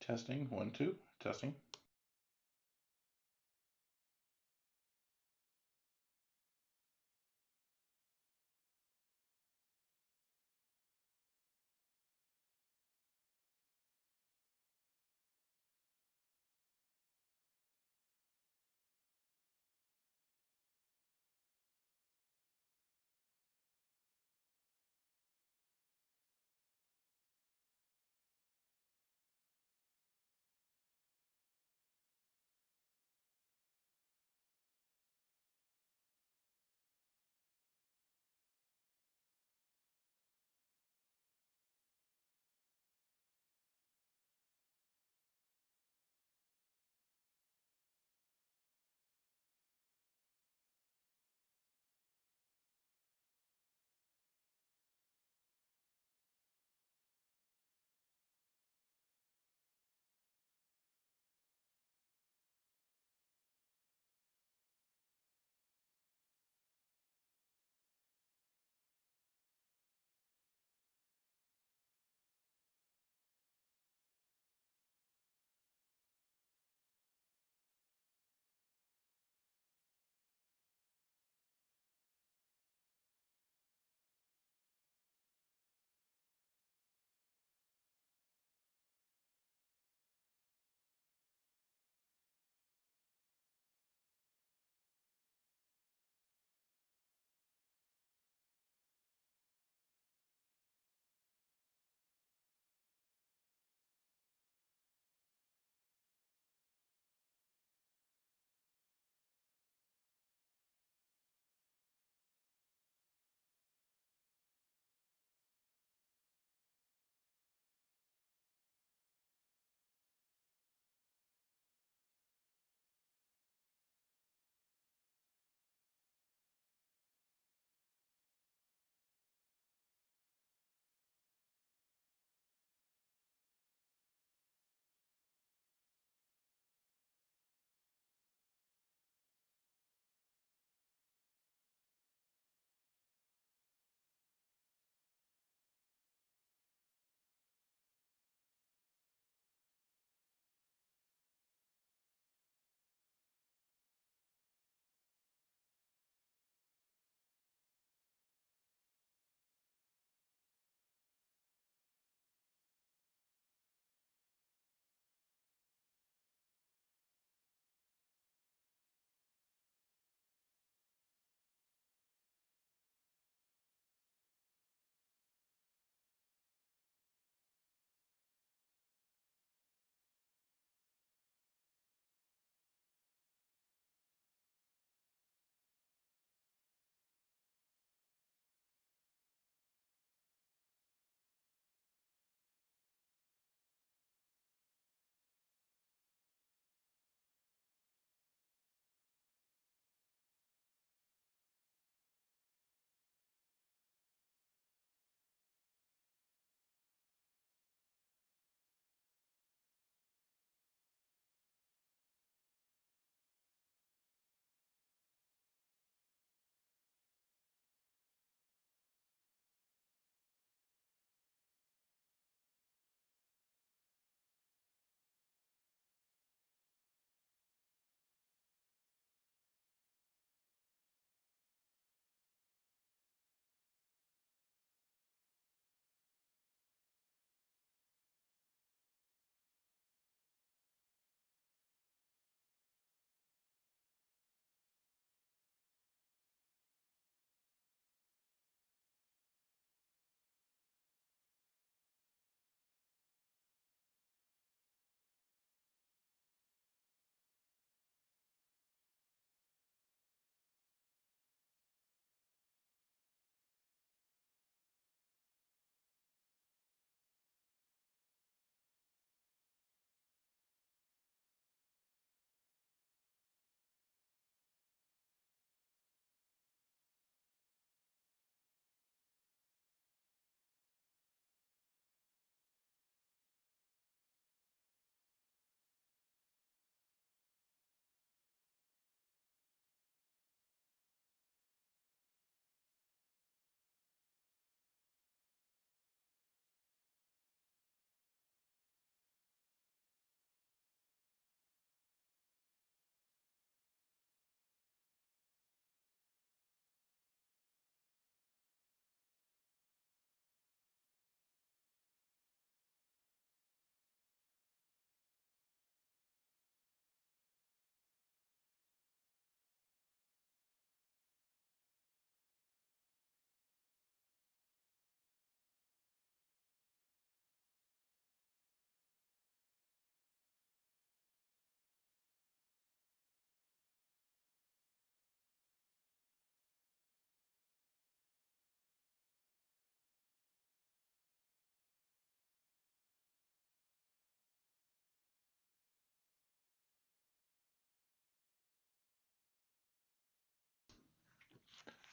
Testing, 1, 2, testing.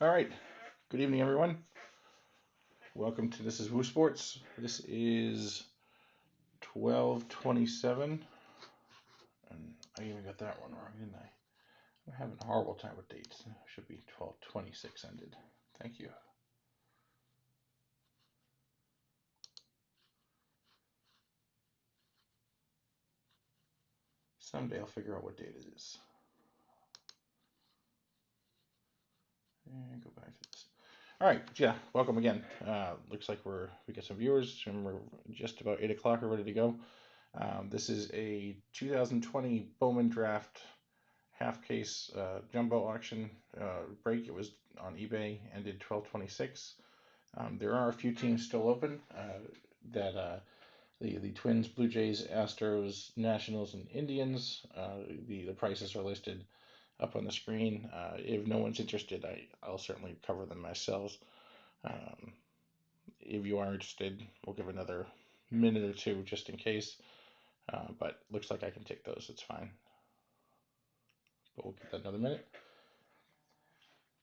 All right. Good evening, everyone. Welcome to This is Woo Sports. This is 12/27, and I even got that one wrong, didn't I? I'm having a horrible time with dates. It should be 12/26 ended. Thank you. Someday I'll figure out what date it is. And go back to this. All right, yeah, welcome again. Looks like we got some viewers, and we're just about 8 o'clock. We're ready to go. This is a 2020 Bowman Draft half case jumbo auction break. It was on eBay, ended 12/26. There are a few teams still open. That the Twins, Blue Jays, Astros, Nationals, and Indians. The prices are listed up on the screen. If no one's interested, I'll certainly cover them myself. Um, if you are interested, we'll give another minute or two just in case. But looks like I can take those. It's fine. But we'll give that another minute.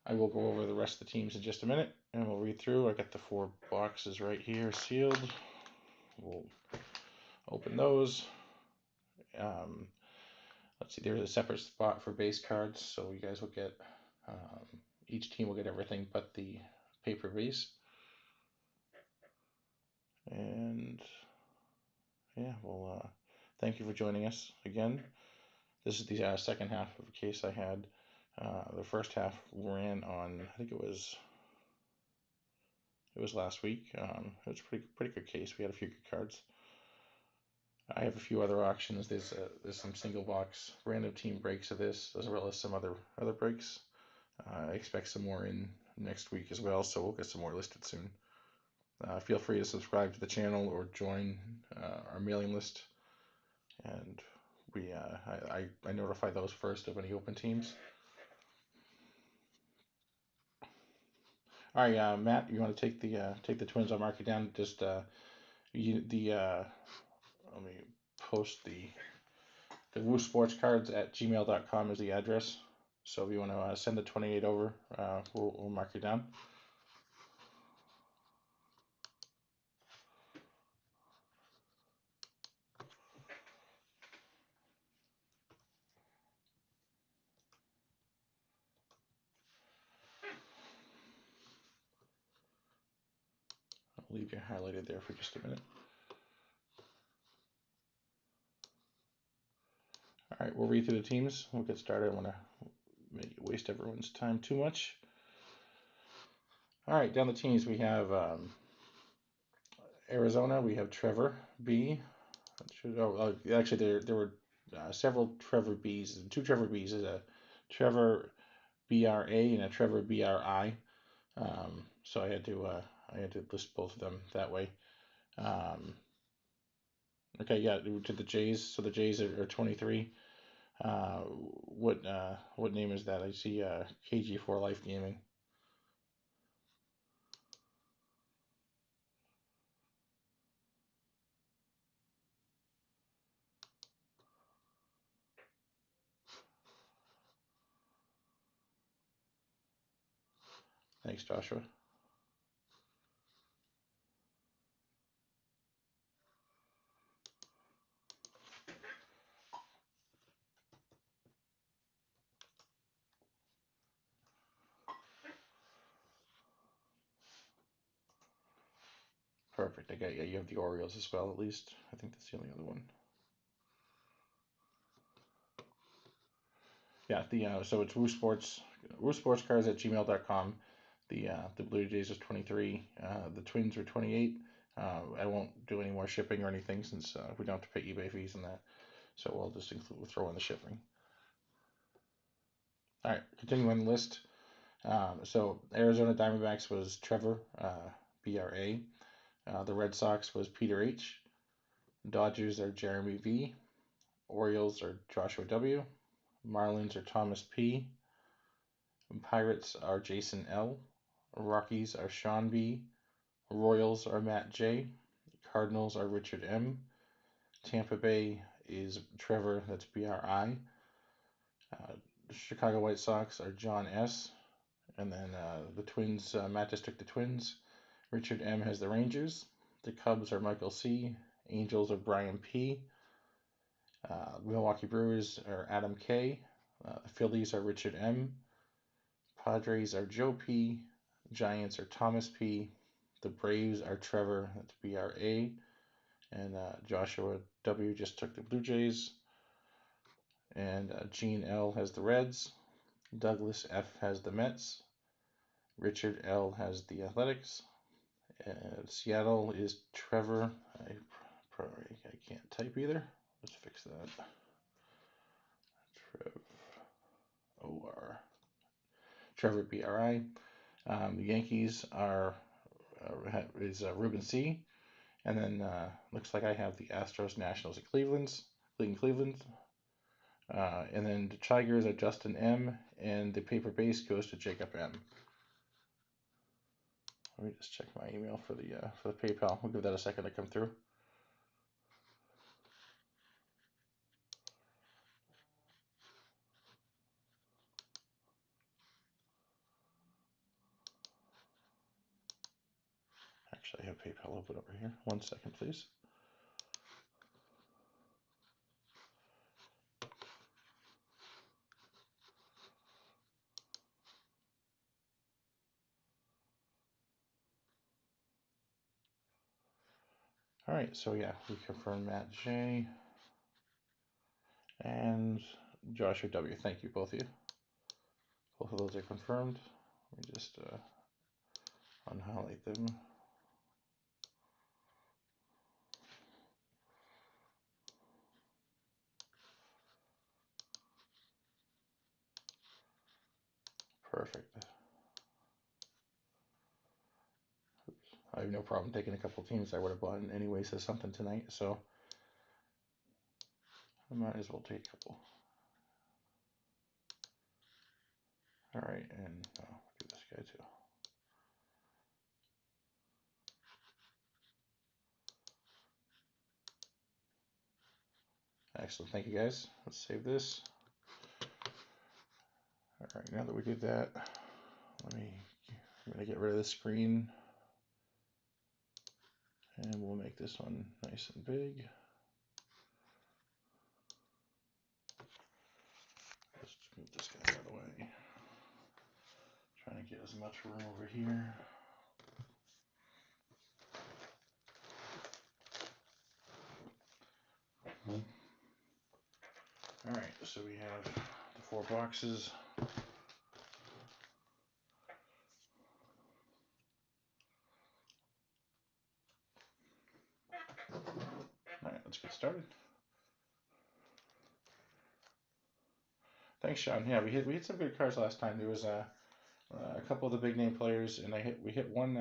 I will go over the rest of the teams in just a minute, and we'll read through. I got the 4 boxes right here sealed. We'll open those. Let's see, there's a separate spot for base cards, so you guys will get, each team will get everything but the paper base. And yeah, well, thank you for joining us again. This is the second half of a case I had. The first half ran on, I think it was last week. It was a pretty good case. We had a few good cards. I have a few other auctions. There's some single box random team breaks of this, as well as some other breaks. I expect some more in next week as well, so we'll get some more listed soon. Feel free to subscribe to the channel or join our mailing list, and I notify those first of any open teams. All right, Matt, you want to take the Twins? I'll mark it down. Just let me post the Woo Sports Cards at gmail.com is the address. So if you want to send the 28 over, we'll mark you down. I'll leave you highlighted there for just a minute. All right, we'll read through the teams. We'll get started. I don't want to waste everyone's time too much. All right, down the teams we have Arizona. We have Trevor B. Actually, there were several Trevor B's. 2 Trevor B's. Is a Trevor BRA and a Trevor BRI. So I had to list both of them that way. Okay, yeah, to the Jays. So the Jays are 23. What name is that? I see KG4 Life Gaming. Thanks, Joshua. Perfect. I got you. You have the Orioles as well, at least. I think that's the only other one. Yeah. So it's Woo Sports Cards at gmail.com. The Blue Jays is 23. The Twins are 28. I won't do any more shipping or anything since we don't have to pay eBay fees and that. So we'll just throw in the shipping. All right, continuing on the list. So Arizona Diamondbacks was Trevor, BRA. The Red Sox was Peter H. Dodgers are Jeremy V. Orioles are Joshua W. Marlins are Thomas P. Pirates are Jason L. Rockies are Sean B. Royals are Matt J. Cardinals are Richard M. Tampa Bay is Trevor, that's BRI. Chicago White Sox are John S. And then the Twins, Matt just took the Twins. Richard M has the Rangers. The Cubs are Michael C. Angels are Brian P. Milwaukee Brewers are Adam K. The Phillies are Richard M. Padres are Joe P. Giants are Thomas P. The Braves are Trevor, that's BRA. And Joshua W. just took the Blue Jays. And Gene L. has the Reds. Douglas F. has the Mets. Richard L. has the Athletics. Seattle is Trevor. I can't type either. Let's fix that. Trevor BRI. The Yankees is Ruben C. And then looks like I have the Astros, Nationals, and Cleveland. And then the Tigers are Justin M. And the paper base goes to Jacob M. Let me just check my email for the PayPal. We'll give that a second to come through. Actually, I have PayPal open over here. 1 second, please. All right, so yeah, we confirmed Matt J. and Joshua W. Thank you, both of you. Both of those are confirmed. Let me just unhighlight them. Perfect. I have no problem taking a couple teams I would have bought anyways as something tonight, so I might as well take a couple. All right, and do this guy too. Excellent, thank you guys. Let's save this. All right, now that we did that, I'm gonna get rid of this screen, and we'll make this one nice and big. Let's move this guy out of the way. Trying to get as much room over here. All right, so we have the 4 boxes. All right, let's get started. Thanks, Sean. Yeah, we hit some good cards last time. There was a couple of the big name players, and we hit one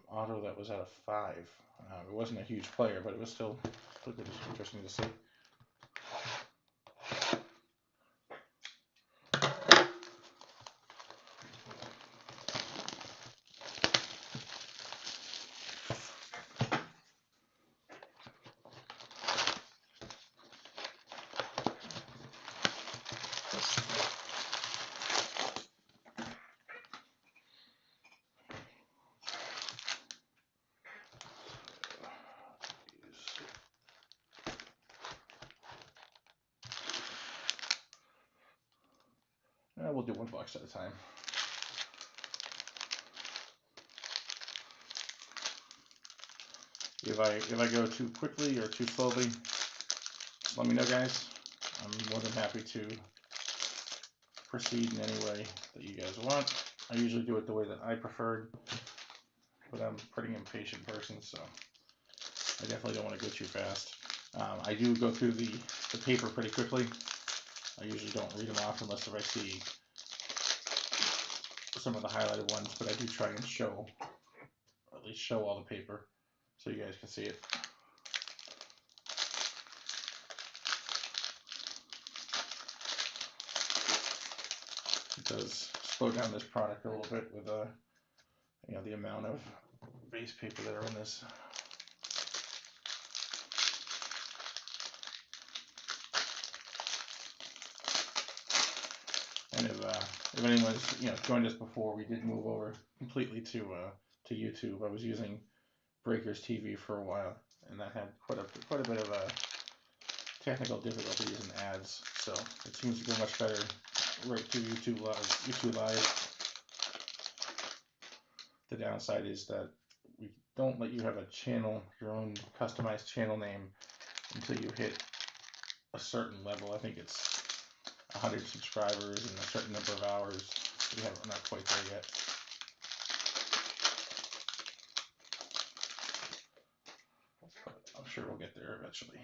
auto that was out of 5. It wasn't a huge player, but it was still good. It was interesting to see. We'll do 1 box at a time. If I go too quickly or too slowly, let me know, guys. I'm more than happy to proceed in any way that you guys want. I usually do it the way that I preferred, but I'm a pretty impatient person, so I definitely don't want to go too fast. I do go through the paper pretty quickly. I usually don't read them off unless if I see some of the highlighted ones, but I do try and show, or at least show all the paper so you guys can see it. It does slow down this product a little bit with the amount of base paper that are in this. And if anyone's joined us before, we did move over completely to YouTube. I was using Breakers TV for a while, and that had quite a bit of technical difficulties and ads. So it seems to go much better right to YouTube Live. YouTube Live. The downside is that we don't let you have a channel, your own customized channel name, until you hit a certain level. I think it's 100 subscribers and a certain number of hours. We're not quite there yet. But I'm sure we'll get there eventually.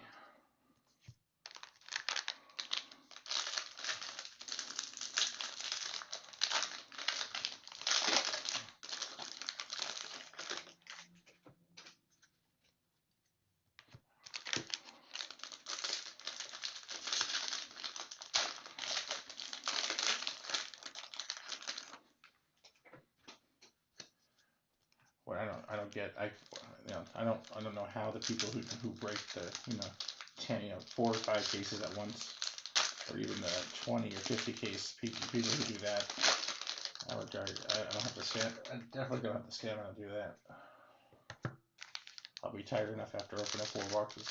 What I don't get, I don't know how the people who break the 10 4 or 5 cases at once, or even the 20 or 50 case people who do that. I don't have to stand. I definitely don't have to stand and do that. I'll be tired enough after opening 4 boxes.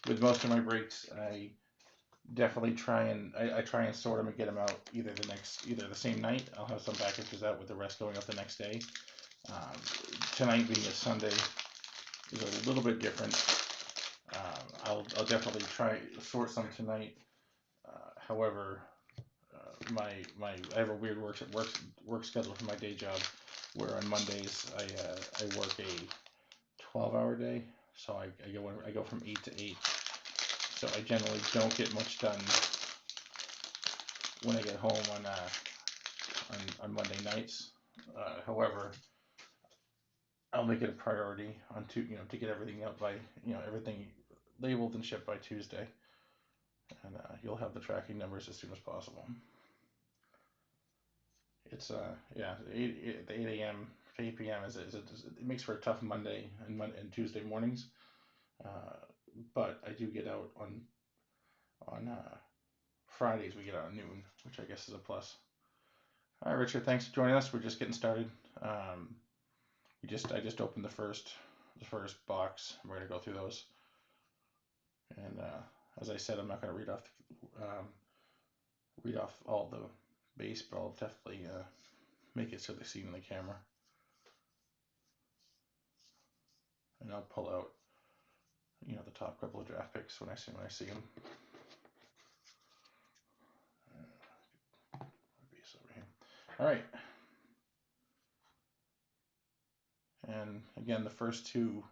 With most of my breaks, I definitely try and sort them and get them out either the same night. I'll have some packages out with the rest going up the next day. Tonight being a Sunday is a little bit different. I'll definitely try sort some tonight. However, I have a weird work schedule for my day job, where on Mondays I work a 12-hour day, so I go from 8 to 8. So I generally don't get much done when I get home on Monday nights. However, I'll make it a priority to get everything out by everything labeled and shipped by Tuesday, and you'll have the tracking numbers as soon as possible. It's the 8 a.m. to 8 p.m. It makes for a tough Monday and Tuesday mornings, but I do get out on Fridays. We get out at noon, which I guess is a plus. All right, Richard, thanks for joining us. We're just getting started. I just opened the first box. We're gonna go through those, and as I said, I'm not gonna read off all the base, but I'll definitely make it so they see in the camera, and I'll pull out the top couple of draft picks when I see them. Base over here. All right. And again, the first 2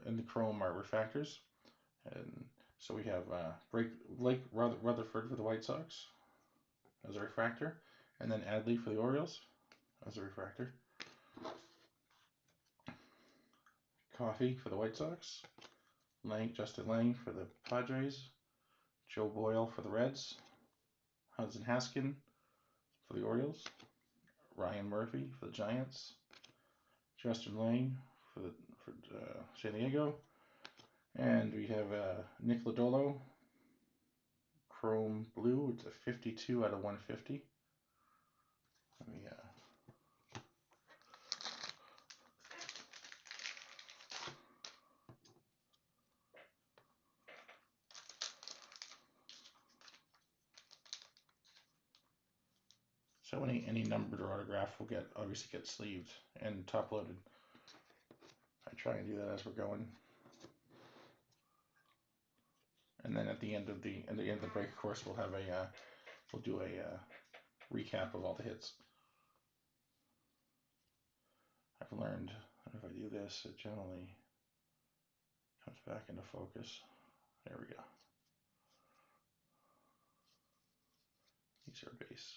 in the Chrome are refractors. And so we have Blake Rutherford for the White Sox as a refractor, and then Adley for the Orioles as a refractor. Coffey for the White Sox, Justin Lang for the Padres, Joe Boyle for the Reds, Hudson Haskin for the Orioles, Ryan Murphy for the Giants, Justin Lang for San Diego, and we have Nick Lodolo, Chrome Blue. It's a 52 out of 150. Let me So any numbered or autograph will obviously get sleeved and top loaded. I try and do that as we're going. And then at the end of the break, of course, we'll do a recap of all the hits. I've learned that if I do this, it generally comes back into focus. There we go. These are base.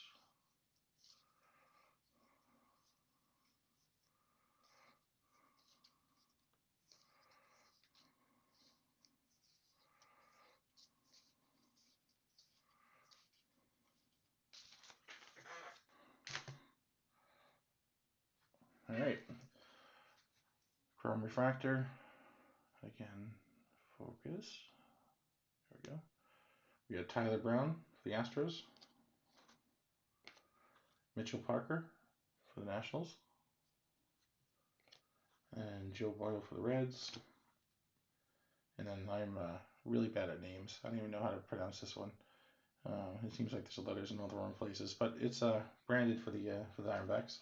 All right. Chrome refractor. Again, focus. There we go. We got Tyler Brown for the Astros. Mitchell Parker for the Nationals. And Joe Boyle for the Reds. And then I'm really bad at names. I don't even know how to pronounce this one. It seems like there's letters in all the wrong places, but it's branded for the Diamondbacks.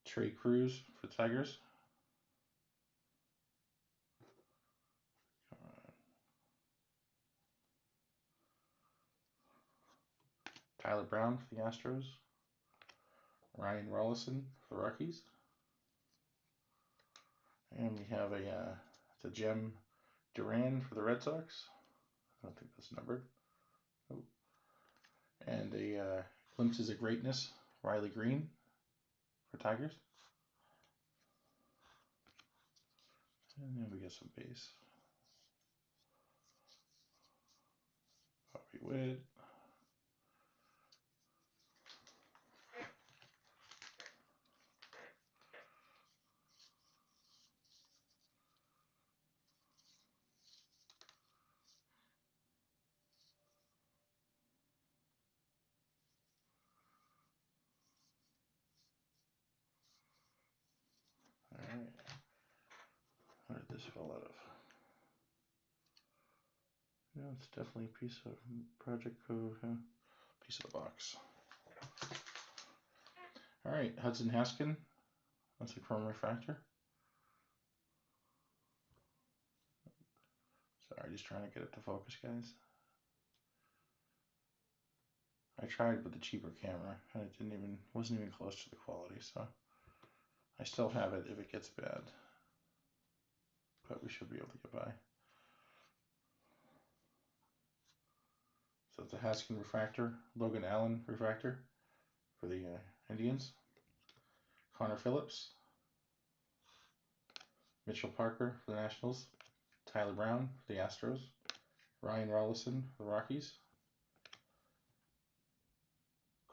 Trey Cruz for the Tigers. Tyler Brown for the Astros. Ryan Rollison for the Rockies. And we have it's a Gem Duran for the Red Sox. I don't think that's numbered. Oh. And a Glimpses of Greatness, Riley Green for Tigers. And then we get some base. Bobby Witt. Alright. Where did this fall out of? Yeah, it's definitely a piece of project code, huh? Piece of the box. Alright, Hudson Haskin. That's a chrome refractor. Sorry, just trying to get it to focus, guys. I tried with the cheaper camera, and it wasn't even close to the quality, so I still have it if it gets bad. But we should be able to get by. So it's a Haskin refractor, Logan Allen refractor for the Indians. Connor Phillips. Mitchell Parker for the Nationals. Tyler Brown for the Astros. Ryan Rollison for the Rockies.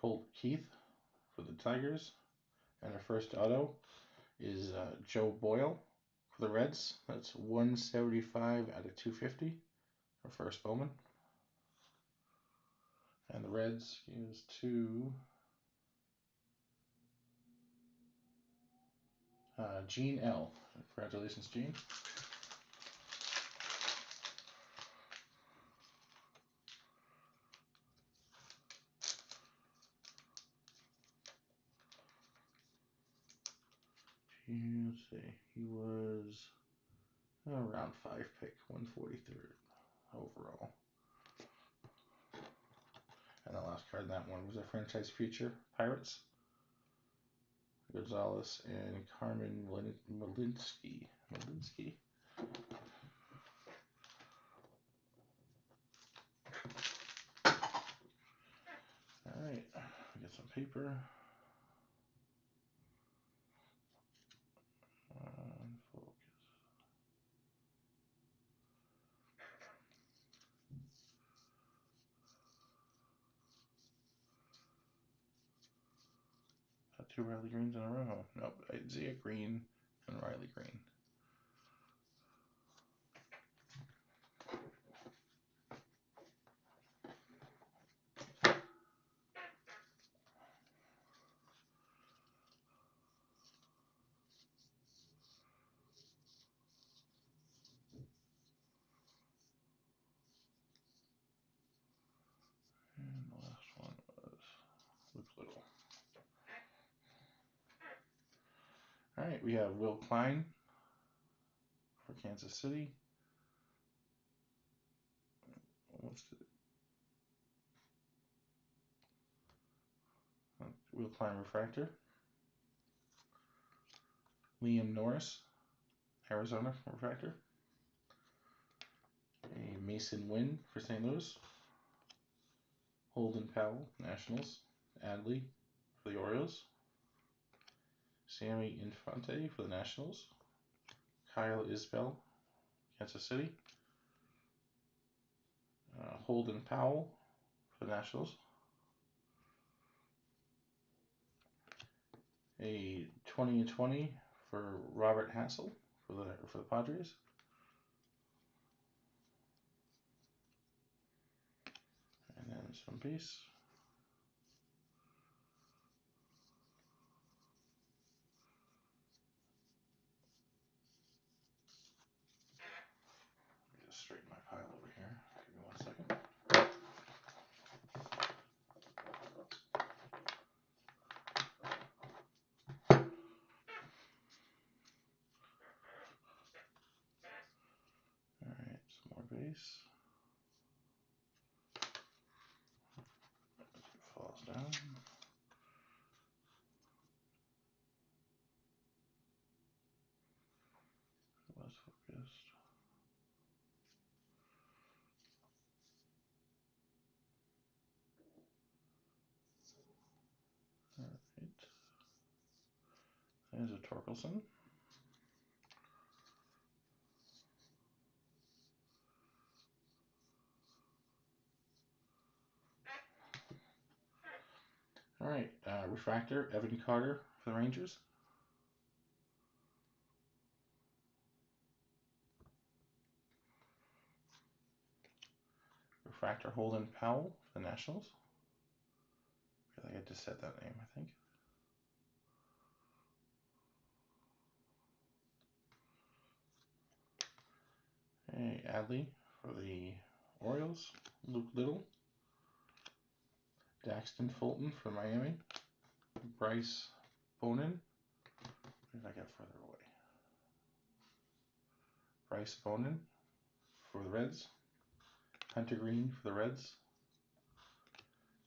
Colt Keith for the Tigers. And our first auto is Joe Boyle for the Reds. That's 175 out of 250. Our first Bowman. And the Reds is to Gene L. Congratulations, Gene. Let's see. He was around 5 pick, 143rd overall. And the last card in that one was a franchise feature, Pirates. Gonzalez and Carmen Malinsky. Alright, we got some paper. Focus. Got 2 Riley Greens in a row. Nope, Isaiah Green and Riley Green. And the last one was Luke Little. Alright, we have Will Klein for Kansas City. Will Klein refractor. Liam Norris, Arizona refractor. A Mason Wynn for St. Louis. Holden Powell, Nationals. Adley for the Orioles. Sammy Infante for the Nationals. Kyle Isbell, Kansas City. Holden Powell for the Nationals. A 20/20 for Robert Hassel for the Padres. There's some base. Let me just straighten my pile over here. Give me 1 second. Alright, some more base. It falls down. It was focused. Alright. There's a Torkelson. Alright, refractor, Evan Carter for the Rangers. Refractor, Holden Powell for the Nationals. I feel like I just said that name, I think. Hey, Adley for the Orioles. Luke Little. Daxton Fulton for Miami. Bryce Bowman. What did I get further away? Bryce Bowman for the Reds. Hunter Green for the Reds.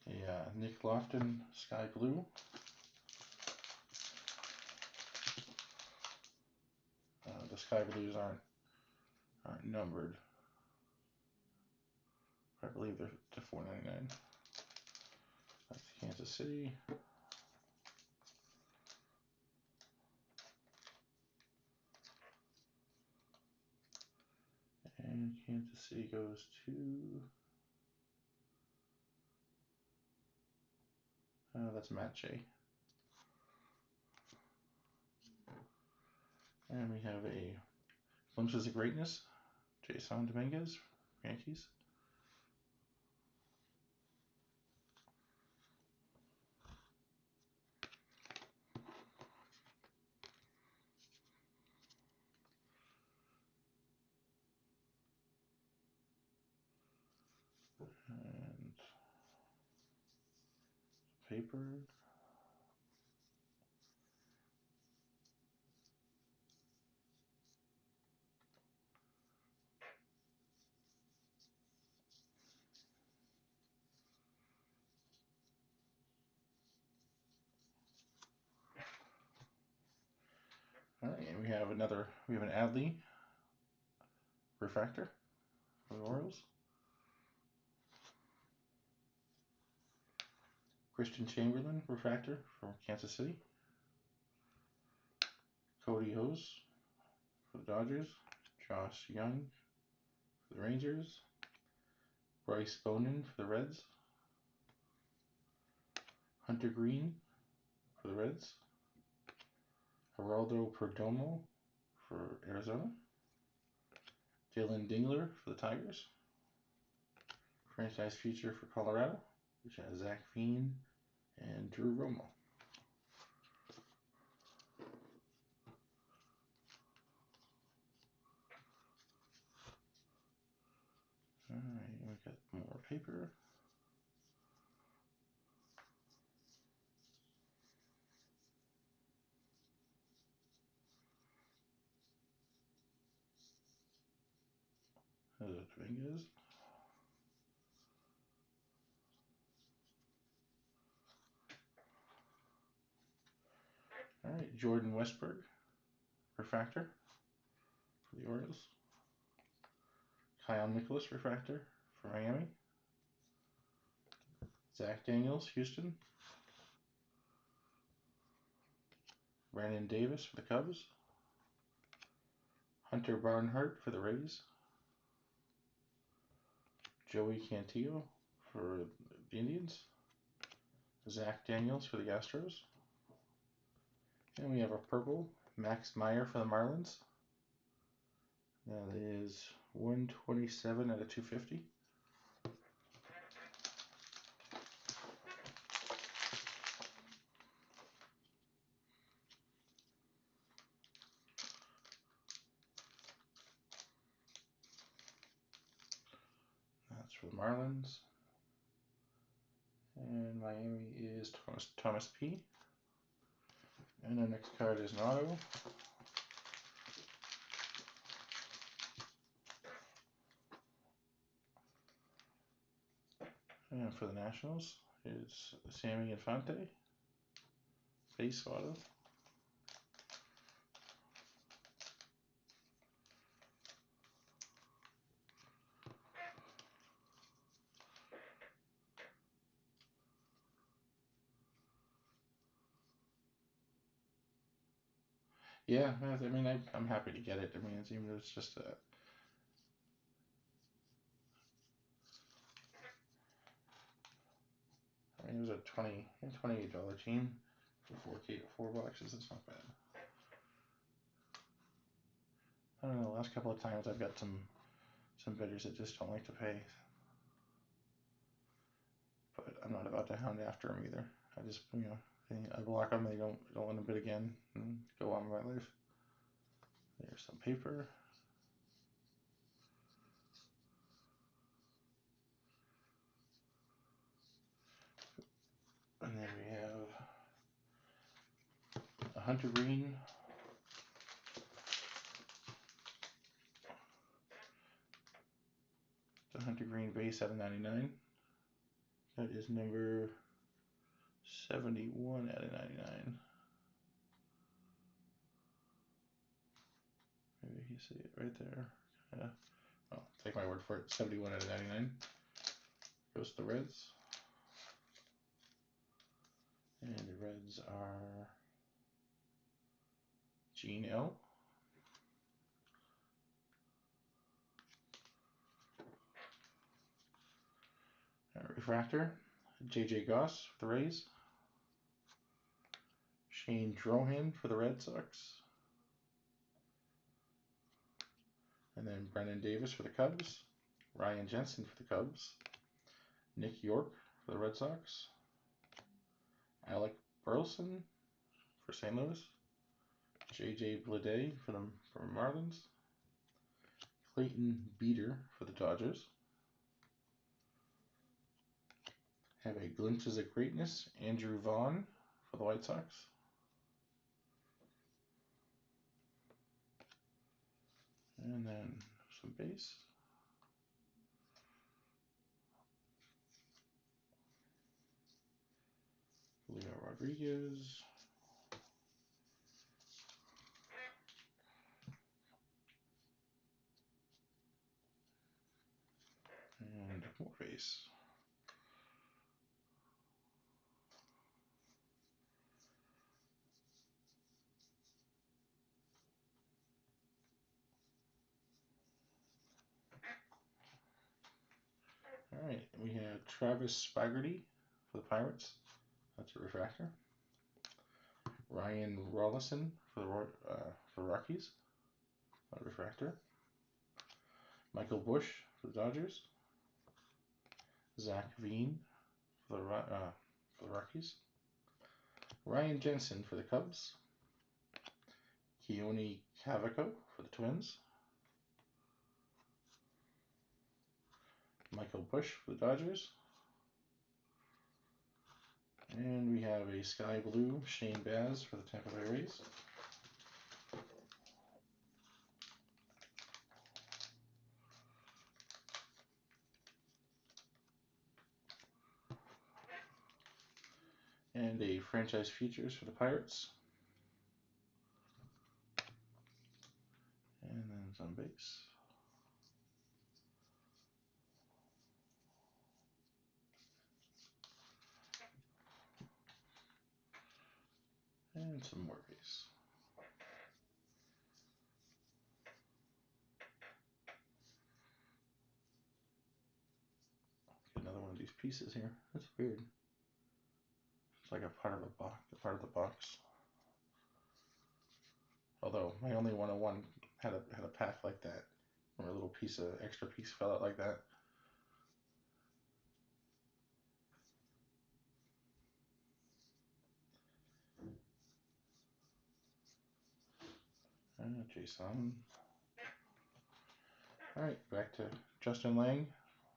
A Nick Lofton Sky Blue. The Sky Blues aren't numbered. I believe they're to $4.99. That's Kansas City. And Kansas City goes to that's Matt J. And we have a Glimpses of Greatness, Jason Dominguez, Yankees. And paper. All right, and we have an Adley refractor for the Orioles. Christian Chamberlain refractor for Kansas City. Cody Hose for the Dodgers. Josh Young for the Rangers. Bryce Bowman for the Reds. Hunter Green for the Reds. Geraldo Perdomo for Arizona. Dylan Dingler for the Tigers. Franchise future for Colorado, which has Zach Fiend and Drew Romo. Alright, we got more paper. There's a Dominguez. Alright, Jordan Westberg, refractor for the Orioles. Kyle Nicholas, refractor for Miami. Zach Daniels, Houston. Brandon Davis for the Cubs. Hunter Barnhart for the Rays. Joey Cantillo for the Indians. Zach Daniels for the Astros. And we have a purple, Max Meyer for the Marlins. That is 127 out of 250. Marlins. And Miami is Thomas P. And our next card is an auto. And for the Nationals is Sammy Infante. Base auto. Yeah, I mean, I'm happy to get it. I mean, it's even though it's just a. I mean, it was a $28 team for 4 boxes. That's not bad. I don't know. The last couple of times I've got some bidders that just don't like to pay, but I'm not about to hound after them either. I just I block them. They don't want to bid again and go on with my life. There's some paper. And then we have a Hunter Green. The Hunter Green base out of 99. That is number 71 out of 99. Maybe you see it right there. Yeah. Well, take my word for it. 71 out of 99. Goes to the Reds. And the Reds are Gene L. Refractor, J.J. Goss for the Rays. Shane Drohan for the Red Sox. And then Brennan Davis for the Cubs. Ryan Jensen for the Cubs. Nick York for the Red Sox. Alec Burleson for St. Louis. J.J. Bleday for the Marlins. Clayton Beeter for the Dodgers. Have a Glimpses of Greatness, Andrew Vaughn for the White Sox. And then some base. Leo Rodriguez. And more base. All right, we have Travis Spagerty for the Pirates. That's a refractor. Ryan Rollison for the Rockies. A refractor. Michael Bush for the Dodgers. Zach Veen for the Rockies. Ryan Jensen for the Cubs. Keone Cavaco for the Twins. Michael Bush for the Dodgers. And we have a sky blue Shane Baz for the Tampa Bay Rays. And a franchise features for the Pirates. And then some base. And some more base. Get another one of these pieces here. That's weird. It's like a part of the box. Although my only 101 had a pack like that, where a little extra piece fell out like that. Jason. All right, back to Justin Lang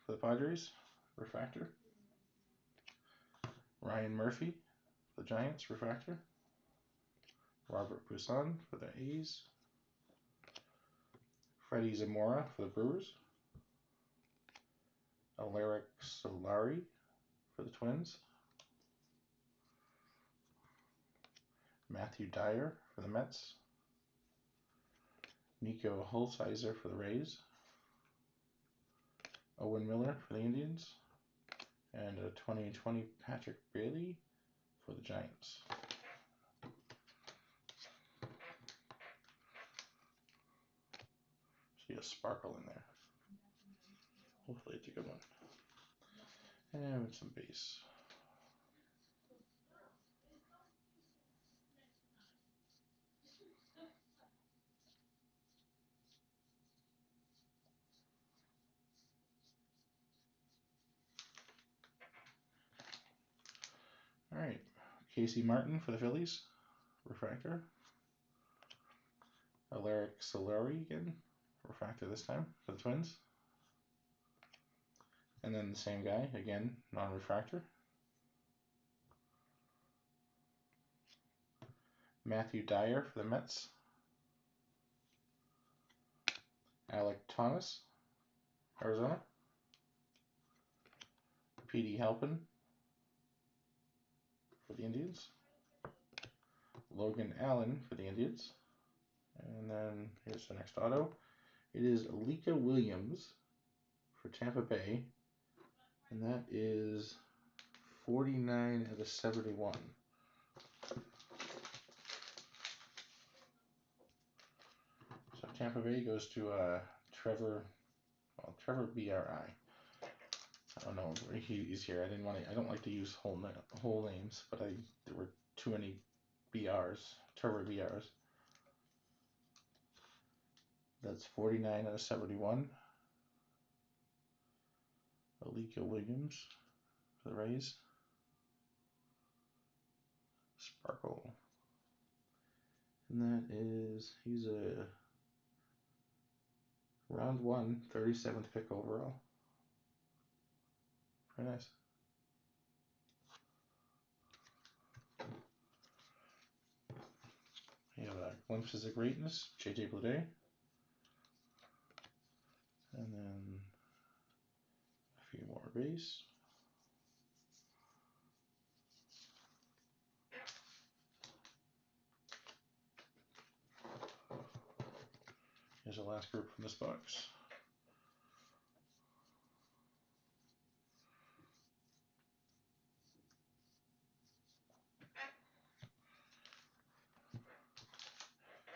for the Padres, refractor. Ryan Murphy for the Giants, refractor. Robert Puason for the A's. Freddie Zamora for the Brewers. Alaric Solari for the Twins. Matthew Dyer for the Mets. Nico Hulsizer for the Rays. Owen Miller for the Indians. And a 2020 Patrick Bailey for the Giants. See a sparkle in there. Hopefully it's a good one. And with some base. Alright. Casey Martin for the Phillies, refractor. Alaric Solari again, refractor this time for the Twins. And then the same guy, again, non-refractor. Matthew Dyer for the Mets. Alec Thomas, Arizona. P.D. Halpin for the Indians. Logan Allen for the Indians. And then here's the next auto. It is Alika Williams for Tampa Bay. And that is 49 out of 71. So Tampa Bay goes to Trevor BRI. I don't know where he's here. I don't like to use whole names, but there were too many BRs, Trevor BRs. That's 49 out of 71. Alika Williams for the Rays. Sparkle. And he's a round 1, 37th pick overall. Very nice. We have Glimpses of Greatness, JJ Bleday. And then a few more base. Here's the last group from this box.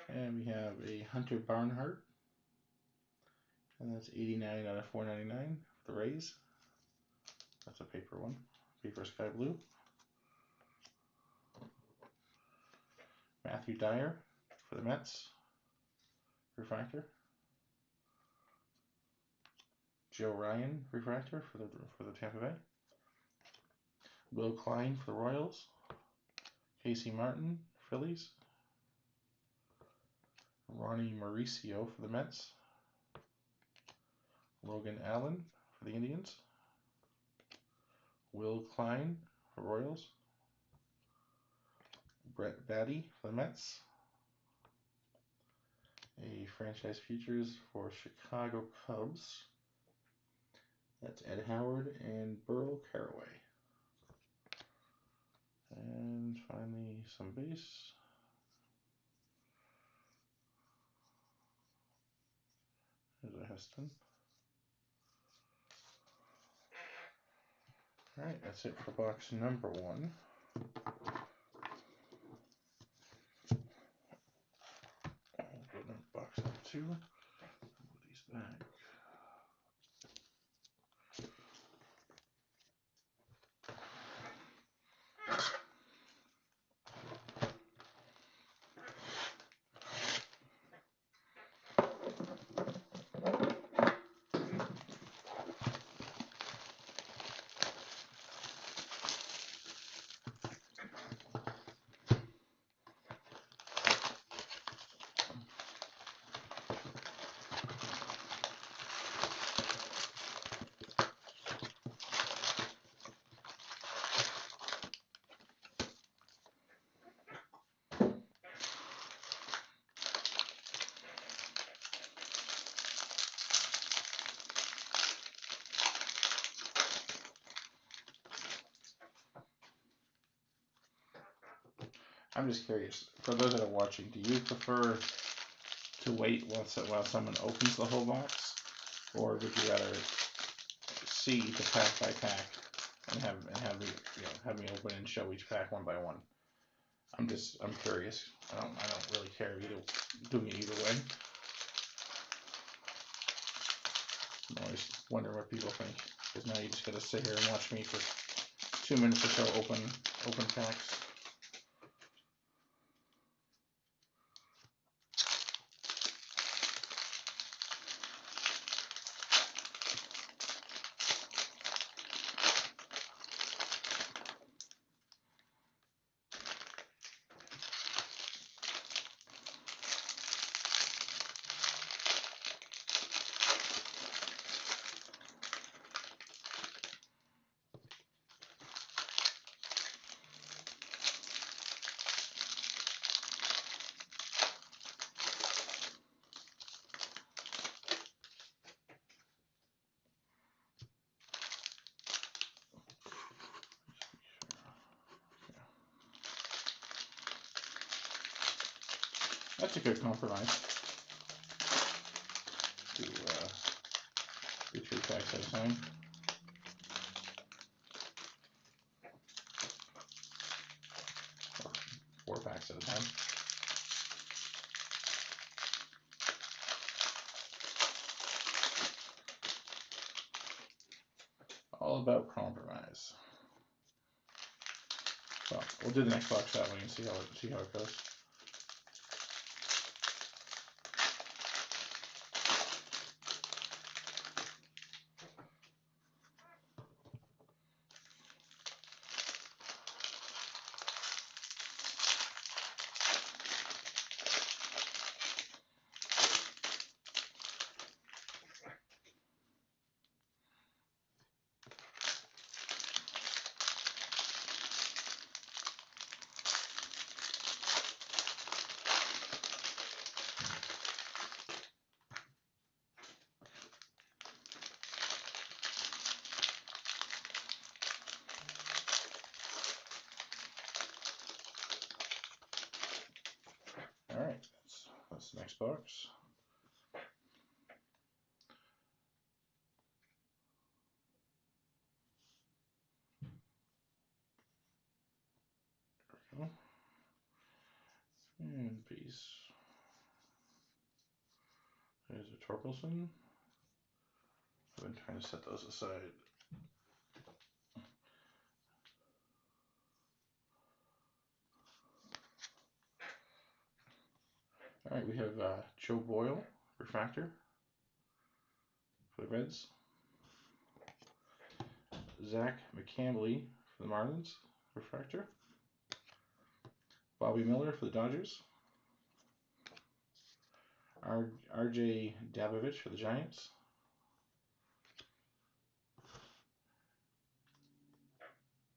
And we have a Hunter Barnhart. And that's 89 out of 499 for the Rays. That's a paper one. Paper sky blue. Matthew Dyer for the Mets. Refractor. Joe Ryan, refractor for the Tampa Bay. Will Klein for the Royals. Casey Martin, Phillies. Ronnie Mauricio for the Mets. Logan Allen for the Indians. Will Klein for Royals. Brett Baty for the Mets. A franchise features for Chicago Cubs. That's Ed Howard and Burl Caraway. And finally some base. There's a Heston. Alright, that's it for box number 1. I'll put box number 2. Move these back. I'm just curious. For those that are watching, do you prefer to wait while someone opens the whole box, or would you rather see the pack by pack and have me have me open and show each pack one by one? I'm curious. I don't really care doing it either way. I'm always wondering what people think, because now you just gotta sit here and watch me for 2 minutes or so open packs. That's a good compromise. Do 3 packs at a time. Or 4 packs at a time. All about compromise. Well, we'll do the next box that way and see how it goes. All right, that's the next box. There we go. And peace. There's a Torkelson. I've been trying to set those aside. All right, we have Joe Boyle, refractor for the Reds. Zach McCambley for the Marlins, refractor. Bobby Miller for the Dodgers. RJ Dabovich for the Giants.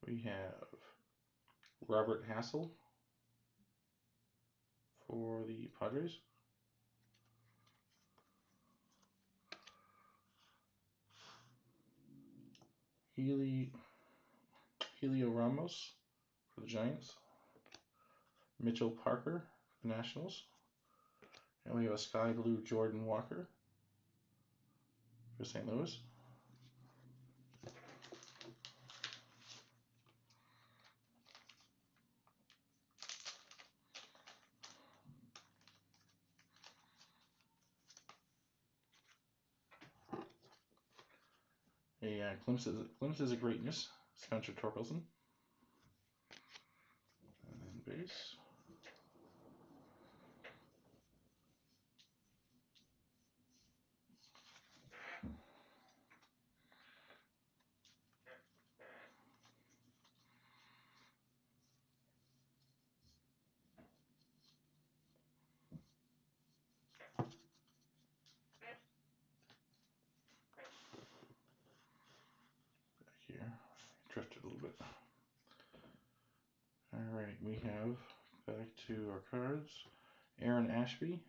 We have Robert Hassel for the Padres. Helio Ramos for the Giants. Mitchell Parker for the Nationals. And we have a sky blue Jordan Walker for St. Louis. A glimpses of greatness, Spencer Torkelson. And then base. Here, drifted a little bit. Alright, we have, back to our cards, Aaron Ashby,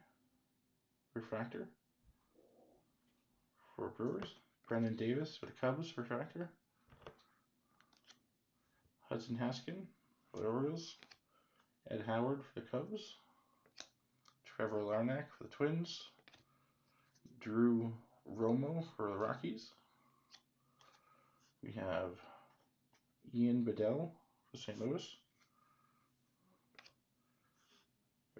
refractor for Brewers. Brendan Davis for the Cubs, refractor. Hudson Haskin for the Orioles. Ed Howard for the Cubs. Trevor Larnach for the Twins. Drew Romo for the Rockies. We have Ian Bedell for St. Louis.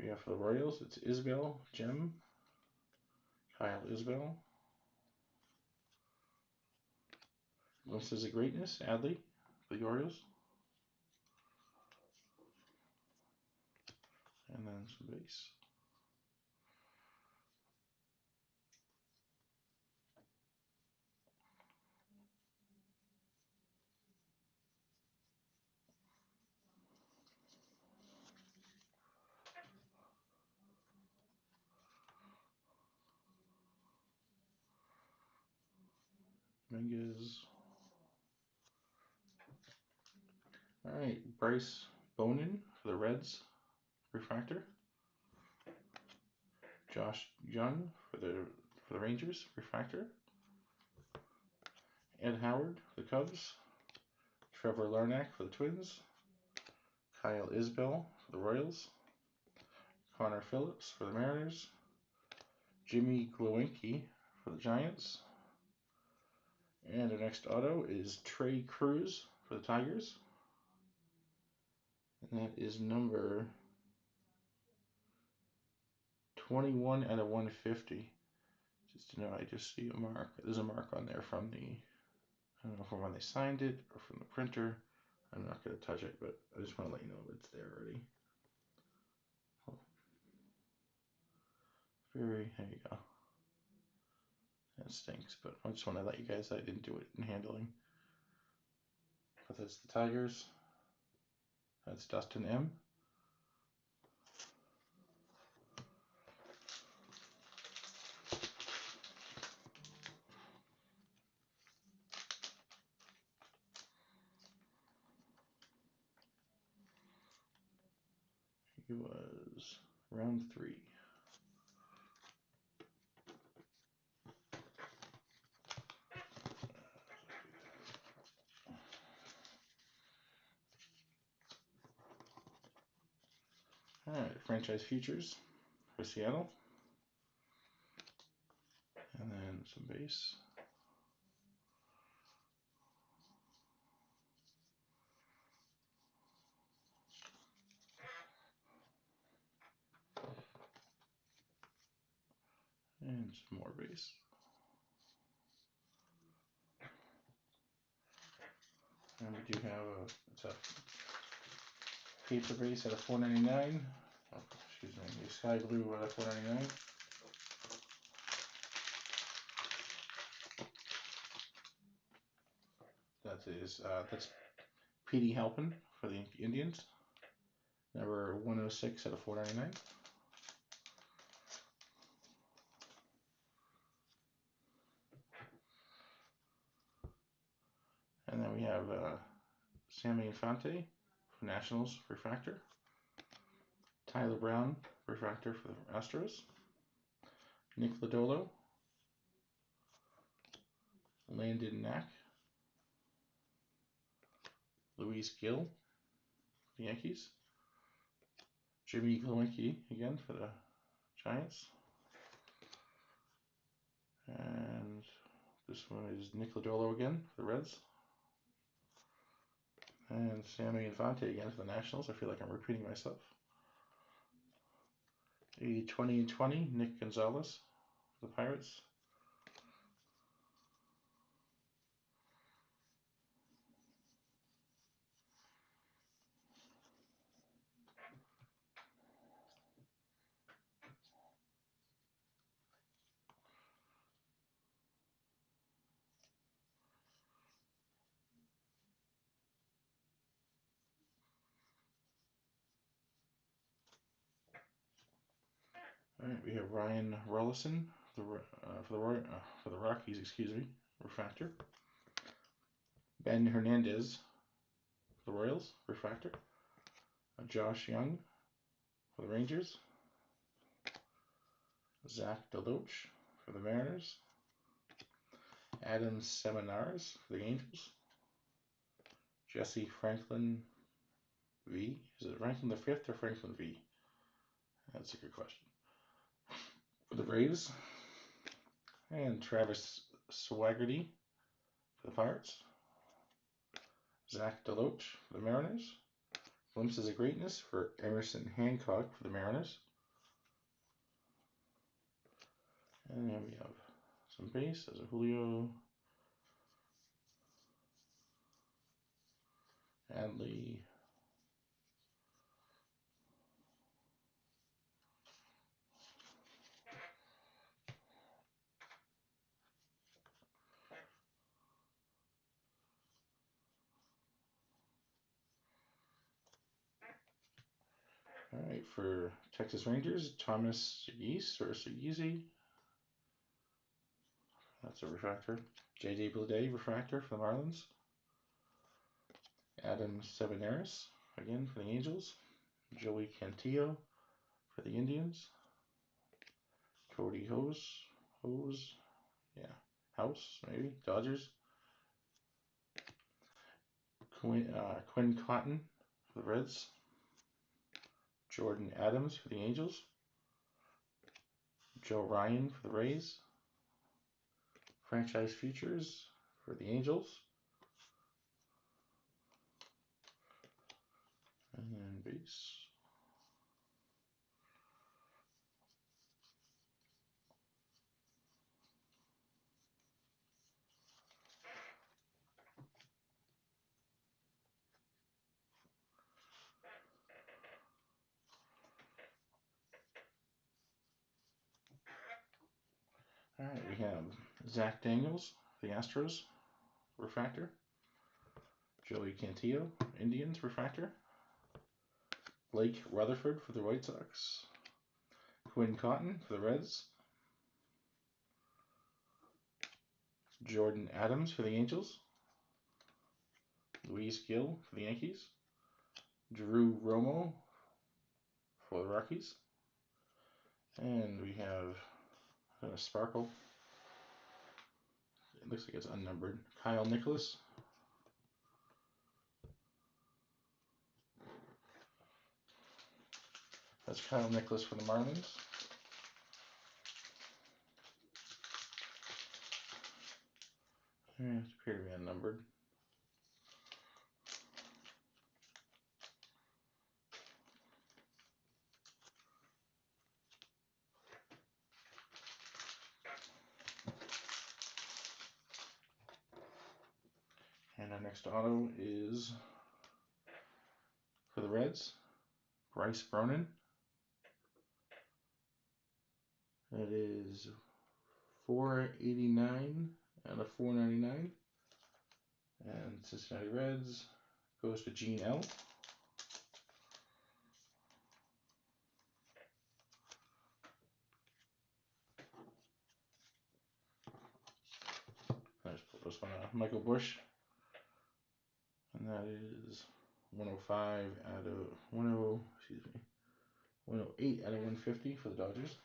We have for the Royals, it's Isbell Jem, Kyle Isbell. Glimpses of Greatness, Adley for the Orioles. And then some base. Dominguez. All right, Bryce Bowman for the Reds, refractor. Josh Jung for the Rangers, refractor. Ed Howard for the Cubs. Trevor Larnach for the Twins. Kyle Isbell for the Royals. Connor Phillips for the Mariners. Jimmy Glowinski for the Giants. And our next auto is Trey Cruz for the Tigers. And that is number 21 out of 150. Just to know, I just see a mark. There's a mark on there from I don't know from when they signed it or from the printer. I'm not going to touch it, but I just want to let you know it's there already. There you go. That stinks, but I just want to let you guys, I didn't do it in handling. But that's the Tigers. That's Dustin M. He was round 3. Alright, franchise futures for Seattle. And then some base. And some more base. And we do have it's a paper base at a $4.99. Oh, excuse me, the sky blue at a $4.99. That's Petey Halpin for the Indians. Number 106 at a $4.99. And then we have Sammy Infante for Nationals refractor. Tyler Brown refractor for the Astros. Nick Lodolo. Landon Knack. Luis Gill for the Yankees. Jimmy Glowinski again for the Giants. And this one is Nick Lodolo again for the Reds. And Sammy Infante again for the Nationals. I feel like I'm repeating myself. 20-20, Nick Gonzalez for the Pirates. All right, we have Ryan Rollison for the Rockies, refractor. Ben Hernandez for the Royals, refractor. Josh Young for the Rangers. Zach DeLoach for the Mariners. Adam Seminars for the Angels. Jesse Franklin V? Is it Franklin the Fifth or Franklin V? That's a good question. For the Braves, and Travis Swaggerty for the Pirates. Zach DeLoach for the Mariners. Glimpses of Greatness for Emerson Hancock for the Mariners. And then we have some base as a Julio Adley. All right, for Texas Rangers, Thomas Segese or Segese. That's a refractor. J.J. Bleday, refractor for the Marlins. Adam Seveneris, again for the Angels. Joey Cantillo for the Indians. Cody House, maybe, Dodgers. Quinn Cotton for the Reds. Jordan Adams for the Angels. Joe Ryan for the Rays. Franchise Futures for the Angels. And then base. All right, we have Zach Daniels for the Astros, refractor. Joey Cantillo, Indians, refractor. Blake Rutherford for the White Sox. Quinn Cotton for the Reds. Jordan Adams for the Angels. Luis Gil for the Yankees. Drew Romo for the Rockies. And we have a sparkle. It looks like it's unnumbered. Kyle Nicholas. That's Kyle Nicholas for the Marlins. It appear to be unnumbered. And our next auto is for the Reds, Bryce Bronin. That is 489 and a 499. And Cincinnati Reds goes to Gene L. I just pulled this one out. Michael Bush. And that is 105 out of 108 out of 150 for the Dodgers.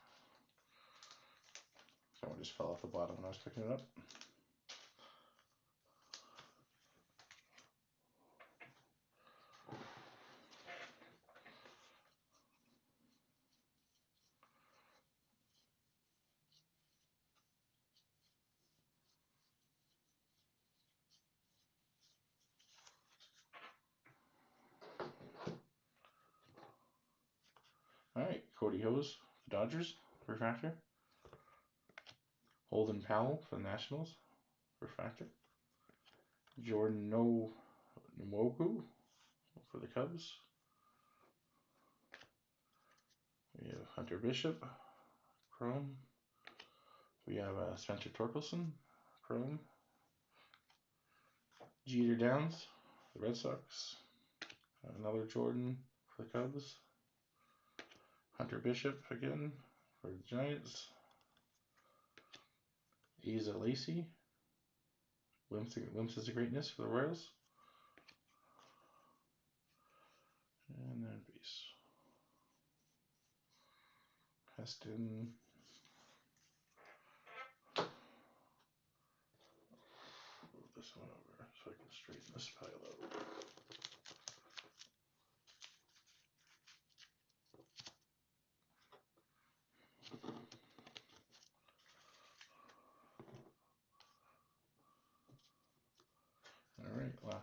That one just fell off the bottom when I was picking it up. All right, Cody Hose, the Dodgers, refractor. Holden Powell for the Nationals, refractor. Jordan Nwoku for the Cubs. We have Hunter Bishop, chrome. We have Spencer Torkelson, chrome. Jeter Downs, the Red Sox. Another Jordan for the Cubs. Hunter Bishop again for the Giants. Asa Lacey, Glimpses of Greatness for the Royals. And then base. Heston. Move this one over so I can straighten this pile out.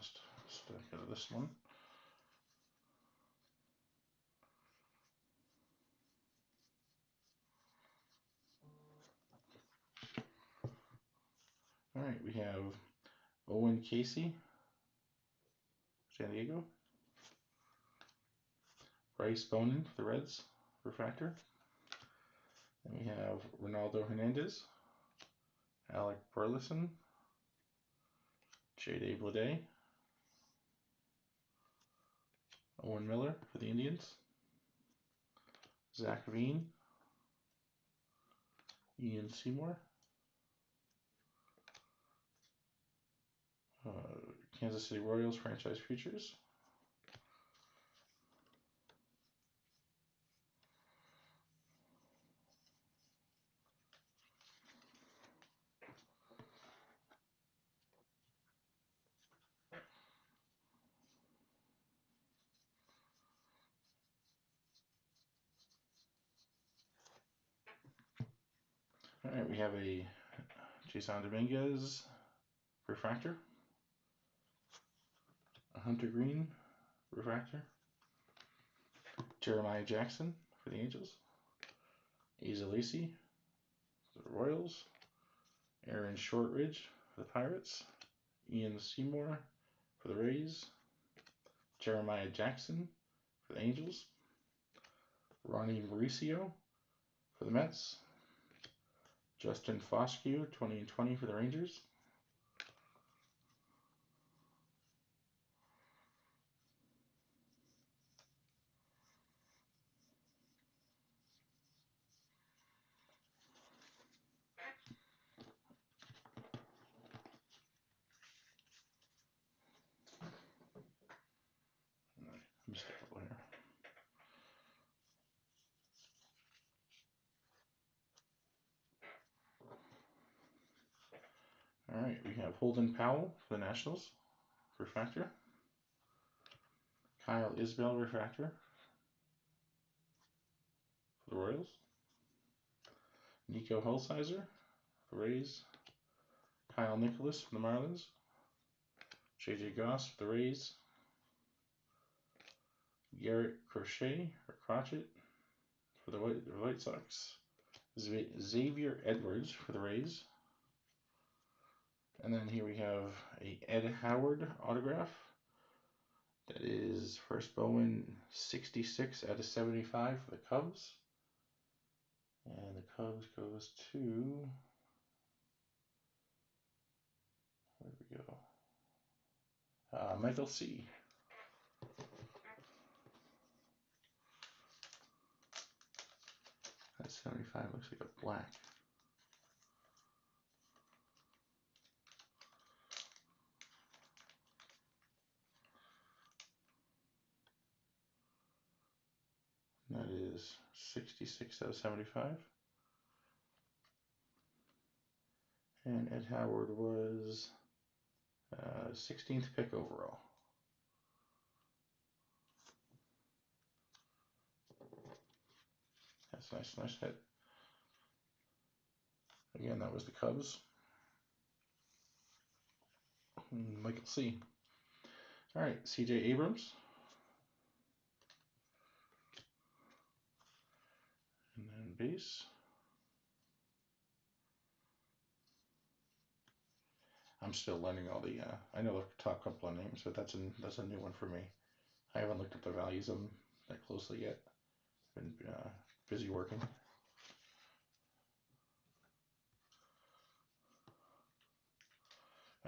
last stack out of this one. All right, we have Owen Casey, San Diego. Bryce Bowman for the Reds, refractor. And we have Ronaldo Hernandez, Alec Burleson, J.D. Bleday, Owen Miller for the Indians, Zach Veen, Ian Seymour, Kansas City Royals franchise futures, all right, we have a Jason Dominguez refractor, a Hunter Green refractor, Jeremiah Jackson for the Angels, Asa Lacy for the Royals, Aaron Shortridge for the Pirates, Ian Seymour for the Rays, Jeremiah Jackson for the Angels, Ronnie Mauricio for the Mets, Justin Foscue, 20/20 for the Rangers, missed a couple here. All right, we have Holden Powell for the Nationals, refractor. Kyle Isbell, refractor for the Royals. Nico Hulsizer for the Rays. Kyle Nicholas for the Marlins. J.J. Goss for the Rays. Garrett Crochet or Crotchet for the White Sox. Xavier Edwards for the Rays. And then here we have a Ed Howard autograph. That is first Bowman 66 out of 75 for the Cubs. And the Cubs goes to, where we go? Michael C. That 75 looks like a black. That is 66 out of 75. And Ed Howard was 16th pick overall. That's nice hit. Again, that was the Cubs. Michael C. All right, C.J. Abrams. And then base. I'm still learning all the, I know the top couple of names, but that's a new one for me. I haven't looked at the values of them that closely yet. Been busy working.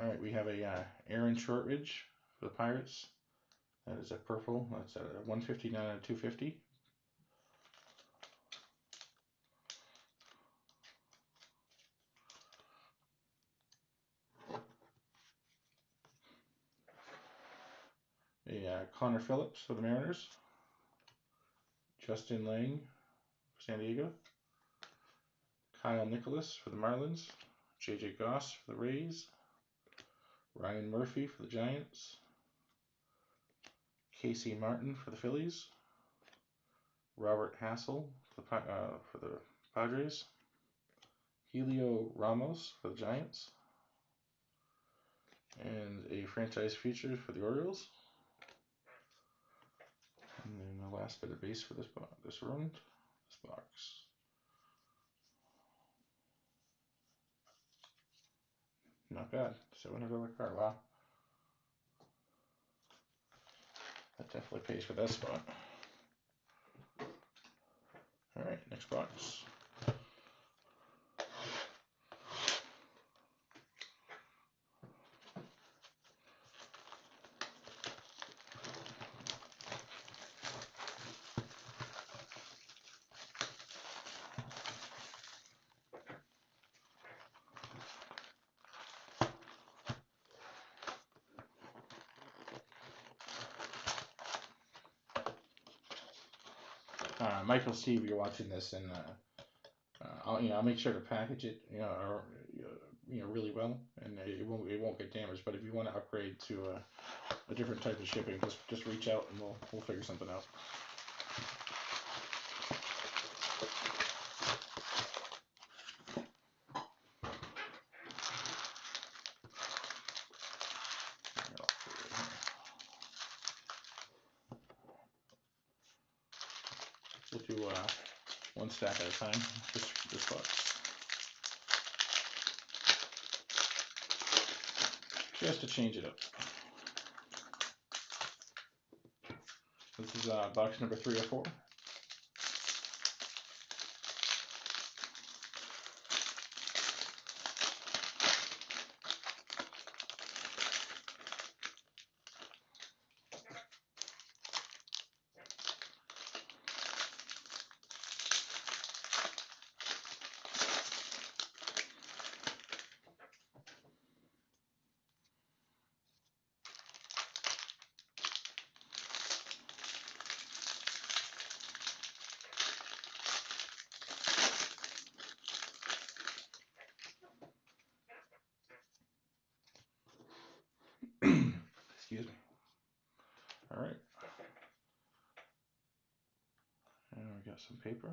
All right, we have a Aaron Shortridge for the Pirates. That is a purple. That's a 159 out of 250. A Connor Phillips for the Mariners. Justin Lang for San Diego. Kyle Nicholas for the Marlins. J.J. Goss for the Rays. Ryan Murphy for the Giants. Casey Martin for the Phillies. Robert Hassel for the Padres. Helio Ramos for the Giants. And a franchise feature for the Orioles. And then the last bit of base for this round, this box. Not bad. $700 card. Wow. That definitely pays for that spot. Alright, next box. Michael, Steve, you're watching this, and I'll make sure to package it, really well, and it won't get damaged. But if you want to upgrade to a different type of shipping, just reach out and we'll figure something out. We'll do one stack at a time. This box. Just to change it up. This is box number 304. Excuse me. All right. And we got some paper.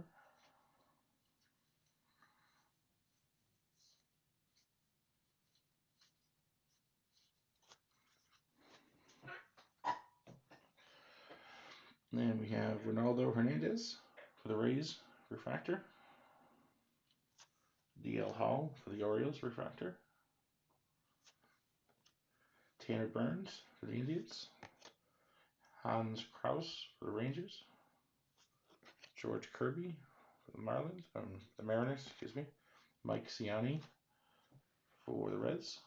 And we have Ronaldo Hernandez for the Rays refractor. DL Hall for the Orioles refractor. Tanner Burns for the Indians. Hans Kraus for the Rangers. George Kirby for the Mariners, excuse me. Mike Ciani for the Reds.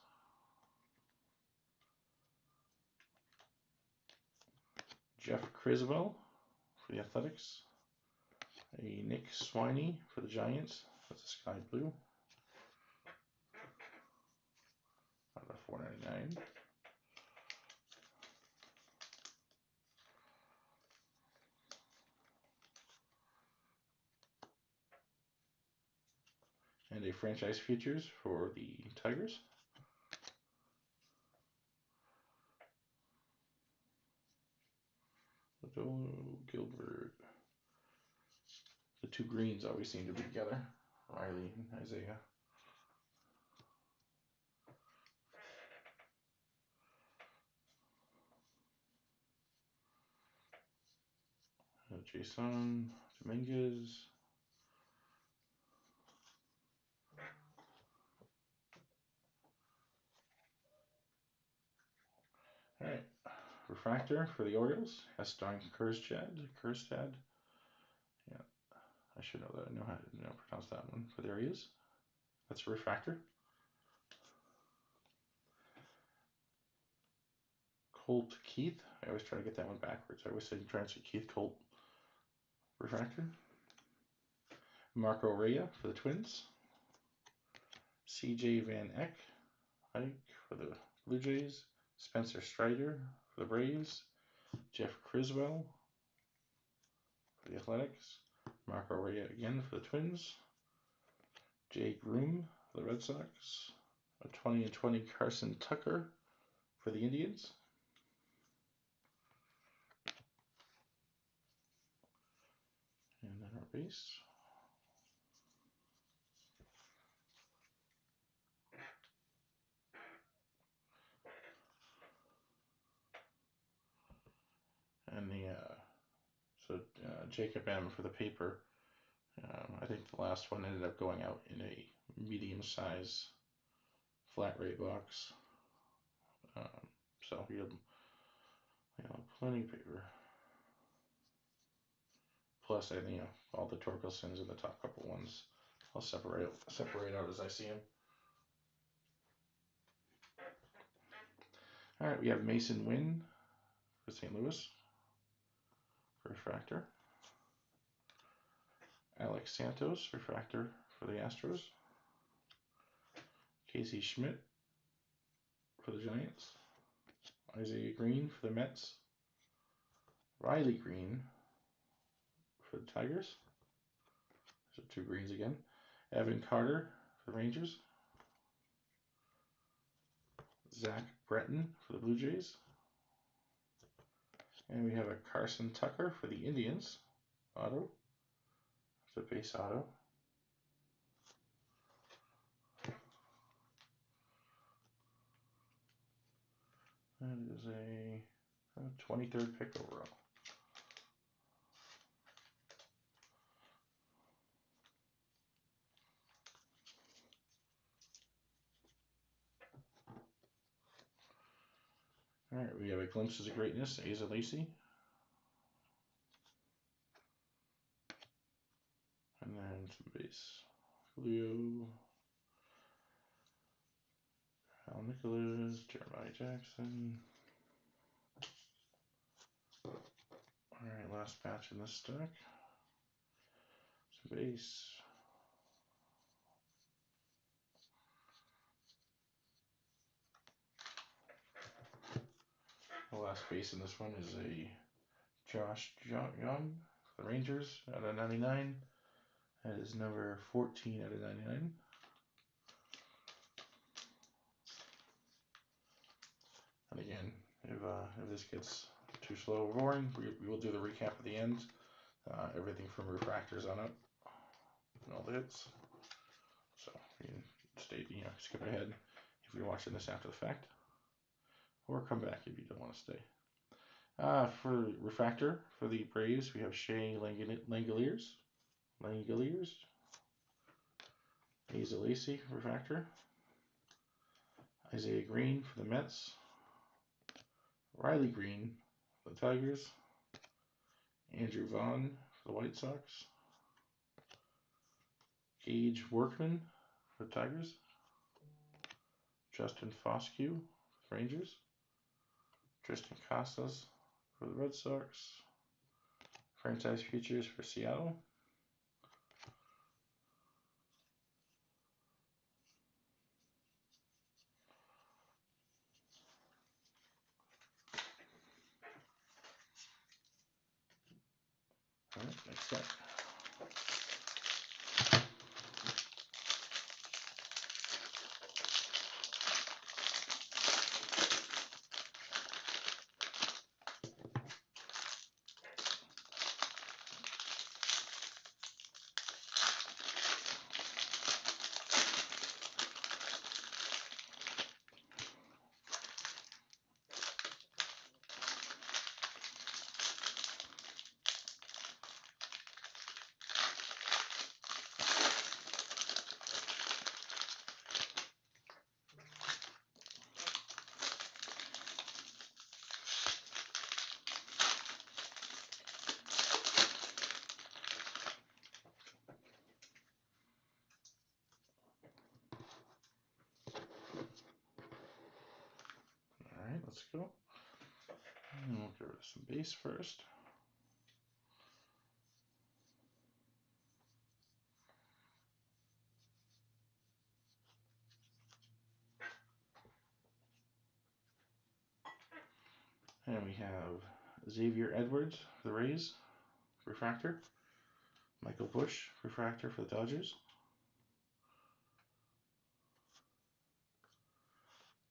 Jeff Criswell for the Athletics. A Nick Swiney for the Giants. That's a sky blue. Out of $4.99. And a franchise features for the Tigers. Gilbert. The two greens always seem to be together. Riley and Isaiah. Jason Dominguez. All right. Refractor for the Orioles. Eston Kjerstad. Yeah, I should know that. I know how to pronounce that one. For there he is. That's a refractor. Colt Keith. I always try to get that one backwards. I always say transfer Keith Colt. Refractor. Marco Rhea for the Twins. C.J. Van Eck for the Blue Jays. Spencer Strider for the Braves. Jeff Criswell for the Athletics. Marco Rhea again for the Twins. Jay Groom for the Red Sox. A 20/20 Carson Tucker for the Indians. And then our base. So Jacob M for the paper. I think the last one ended up going out in a medium size flat rate box. So you have plenty of paper. Plus, all the Torkelsons in the top couple ones. I'll separate out as I see them. All right, we have Mason Wynn for St. Louis, refractor. Alex Santos, refractor for the Astros. Casey Schmidt for the Giants. Isaiah Green for the Mets. Riley Green for the Tigers. So 2 greens again. Evan Carter for the Rangers. Zach Bretton for the Blue Jays. And we have a Carson Tucker for the Indians. Auto. It's a base auto. That is a 23rd pick overall. All right, we have a Glimpses of Greatness, Asa Lacy. And then some base. Julio. Al Nicholas, Jeremiah Jackson. Alright, last patch in this stack. Some base. The last base in this one is a Josh Young for the Rangers out of 99. That is number 14 out of 99. And again, if this gets too slow or boring, we will do the recap at the end. Everything from refractors on up, and all the hits. So you can skip ahead if you're watching this after the fact, or come back if you don't want to stay. For refractor for the Braves, we have Shea Langeliers. Asa Lacy, refractor. Isaiah Green for the Mets. Riley Green for the Tigers. Andrew Vaughn for the White Sox. Gage Workman for the Tigers. Justin Foscue for the Rangers. Tristan Casas for the Red Sox. Franchise Futures for Seattle. All right, next set. Alright, let's go. And we'll get rid of some base first. And we have Xavier Edwards for the Rays, refractor. Michael Busch, refractor for the Dodgers.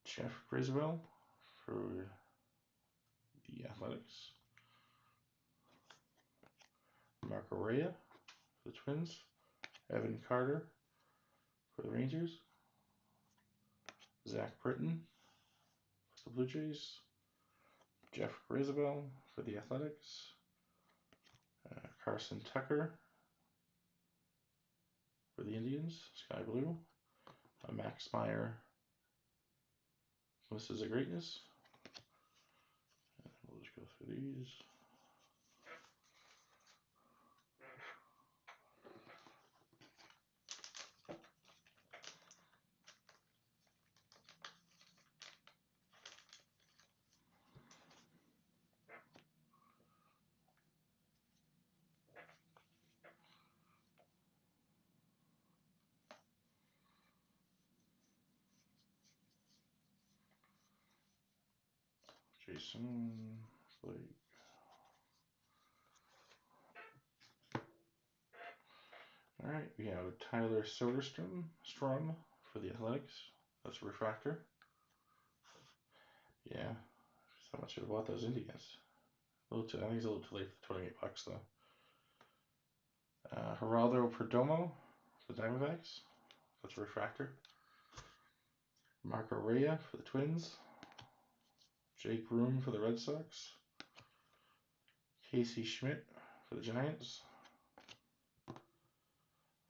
Jeff Griswell for the Athletics. Marco Rhea for the Twins. Evan Carter for the Rangers. Zach Britton for the Blue Jays. Jeff Griswell for the Athletics. Carson Tucker for the Indians, sky blue. Max Meyer, this is a greatness. We'll just go through these. Jason Blake. All right, we have Tyler Soderstrom for the Athletics. That's a refractor. Yeah, so much should have bought those Indians. A little too, I think it's a little too late for $28 though. Geraldo Perdomo for the Diamondbacks. That's a refractor. Marco Rhea for the Twins. Jake Room for the Red Sox. Casey Schmidt for the Giants.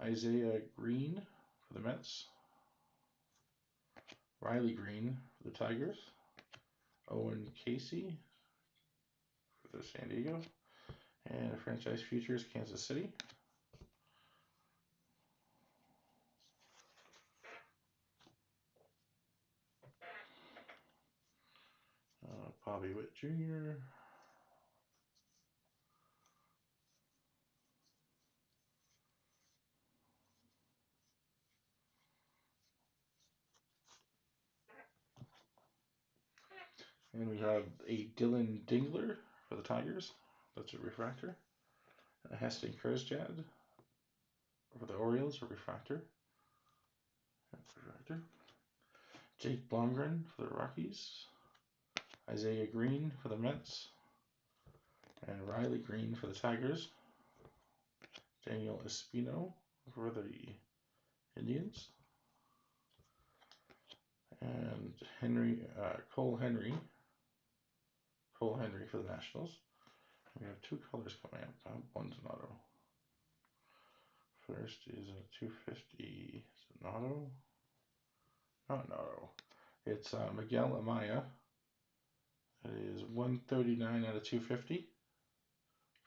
Isaiah Green for the Mets. Riley Green for the Tigers. Owen Casey for the San Diego. And franchise futures, Kansas City. Bobby Witt Jr. And we have a Dylan Dingler for the Tigers. That's a refractor. A Heston Kjerstad for the Orioles, a refractor. That's a refractor. Jake Blomgren for the Rockies. Isaiah Green for the Mets. And Riley Green for the Tigers. Daniel Espino for the Indians. And Cole Henry for the Nationals. We have two colors coming up. One's an auto. First is a 250. Is it an auto? Not an auto. It's Miguel Amaya. It is 139 out of 250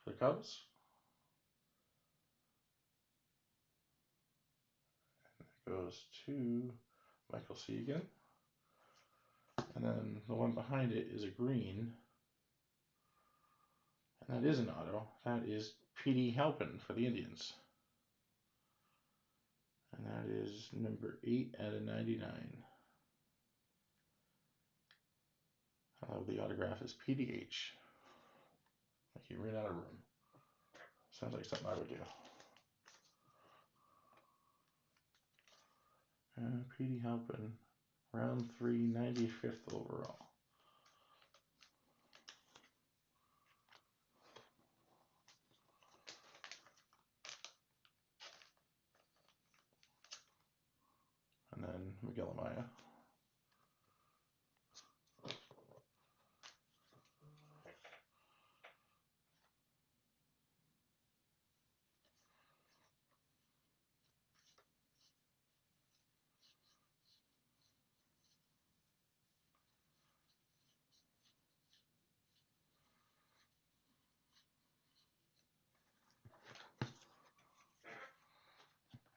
for the Cubs. And that goes to Michael C. again. And then the one behind it is a green. And that is an auto. That is P.D. Halpin for the Indians. And that is number 8 out of 99. The autograph is PDH. Like he ran out of room. Sounds like something I would do. P.D. Halpin, round 3, 95th overall. And then Miguel Amaya.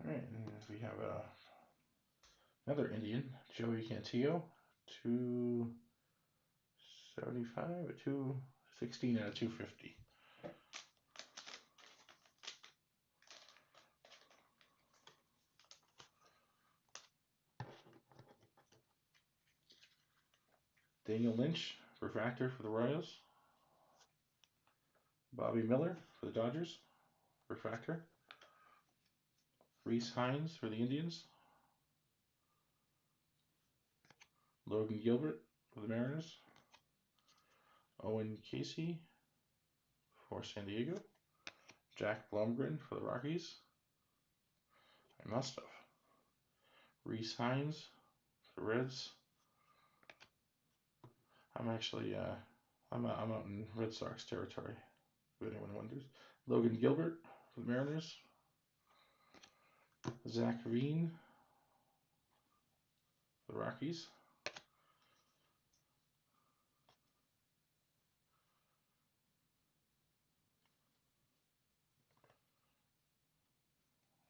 All right, and we have another Indian, Joey Cantillo, 275 or 216 out of 250. Daniel Lynch, refractor for the Royals. Bobby Miller for the Dodgers, refractor. Reese Hines for the Indians. Logan Gilbert for the Mariners. Owen Casey for San Diego. Jack Blomgren for the Rockies. I must have. Reese Hines for the Reds. I'm actually I'm out in Red Sox territory, if anyone wonders. Logan Gilbert for the Mariners. Zach Veen for the Rockies.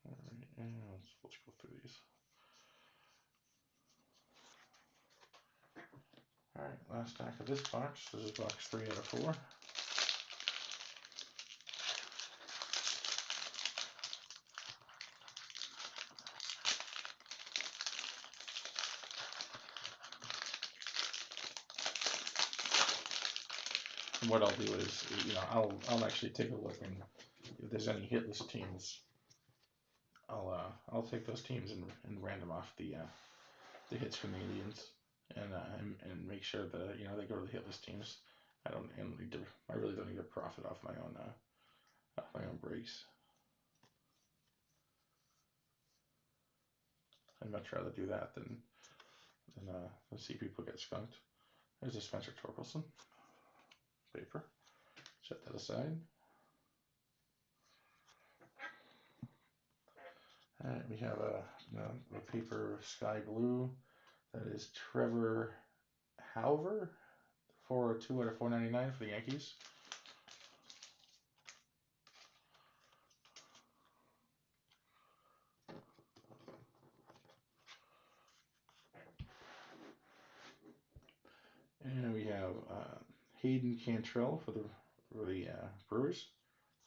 All right, and let's go through these. All right, last stack of this box. This is box 3 out of 4. And what I'll do is, I'll actually take a look, and if there's any hit list teams, I'll take those teams and random off the hits from the Indians, and make sure that they go to the hit list teams. I really don't need to profit off my own breaks. I'd much rather do that than see people get skunked. There's a Spencer Torkelson paper. Set that aside. Alright, we have a paper sky blue. That is Trevor Hauver, 402 out of 499 for the Yankees. And we have Hayden Cantrell for the Brewers.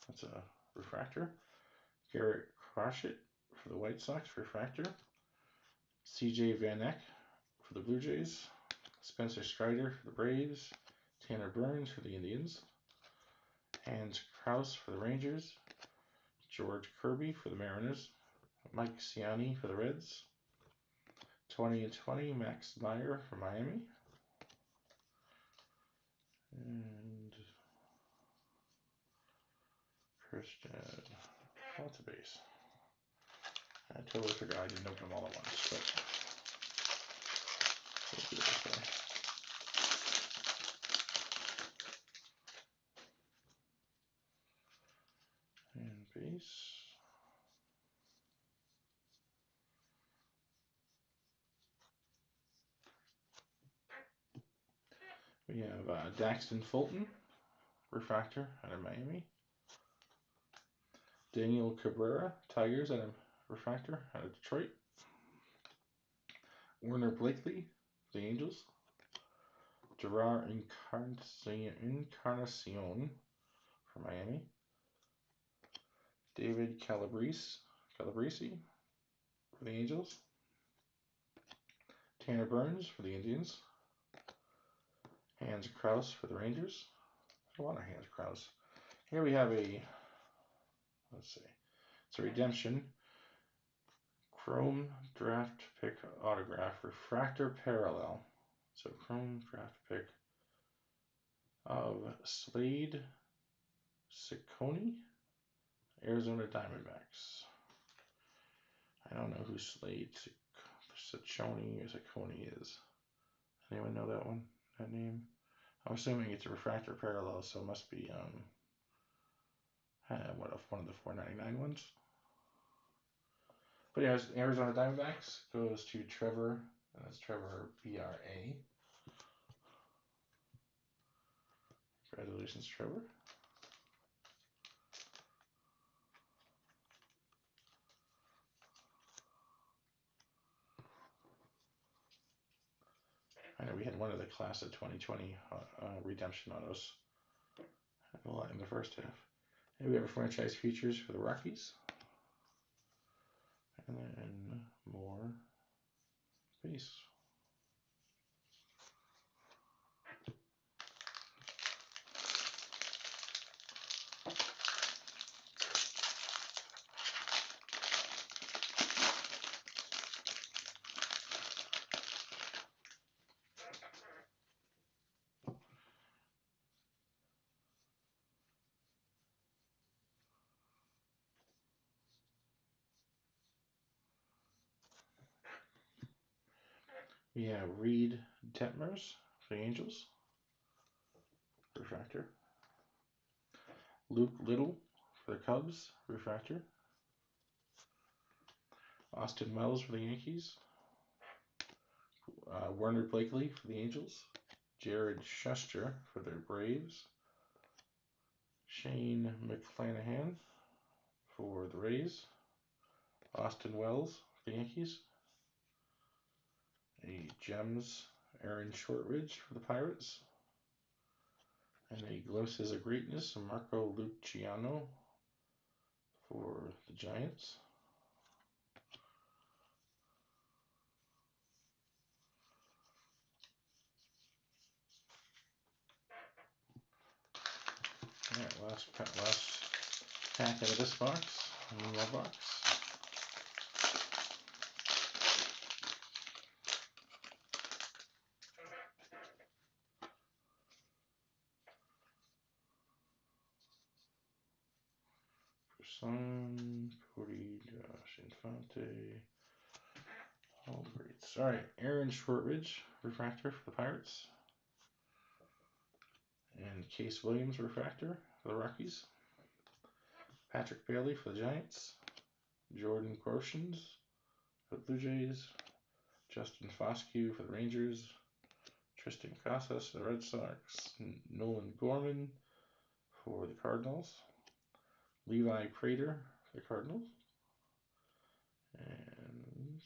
That's a refractor. Garrett Crochet for the White Sox, refractor. CJ Van Eck for the Blue Jays. Spencer Strider for the Braves. Tanner Burns for the Indians. Hans Kraus for the Rangers. George Kirby for the Mariners. Mike Ciani for the Reds. 20/20 Max Meyer for Miami. And Christian, what's a base? I totally forgot I didn't open them all at once, but let's do it this way. And base. We have Daxton Fulton, refractor out of Miami. Daniel Cabrera, Tigers out of refractor out of Detroit. Werner Blakely, the Angels. Gerard Encarnacion for Miami. David Calabrese for the Angels. Tanner Burns for the Indians. Hans Kraus for the Rangers. A lot of Hans Kraus. Here we have let's see, it's a redemption. Chrome draft pick autograph, refractor parallel. So Chrome draft pick of Slade Ciccone, Arizona Diamondbacks. I don't know who Slade Ciccone or Ciccone is. Anyone know that one? That name? I'm assuming it's a refractor parallel, so it must be one of the 499 ones. But yeah, Arizona Diamondbacks goes to Trevor. That's Trevor BRA. Congratulations, Trevor. I know we had one of the class of 2020 redemption autos in the first half. And we have a franchise features for the Rockies. And then more base. We have Reed Detmers for the Angels, refractor. Luke Little for the Cubs, refractor. Austin Wells for the Yankees. Werner Blakely for the Angels. Jared Schuster for the Braves. Shane McClanahan for the Rays. Austin Wells for the Yankees. A Gems Aaron Shortridge for the Pirates. And a Glimpses of Greatness Marco Luciano for the Giants. Alright, last pack out of this box. One more box. Son, Cody, Josh Infante. All greats. Alright, Aaron Shortridge, refractor for the Pirates. And Case Williams, refractor for the Rockies. Patrick Bailey for the Giants. Jordan Groshans for the Blue Jays. Justin Foscue for the Rangers. Tristan Casas for the Red Sox. Nolan Gorman for the Cardinals. Levi Prater for the Cardinals. And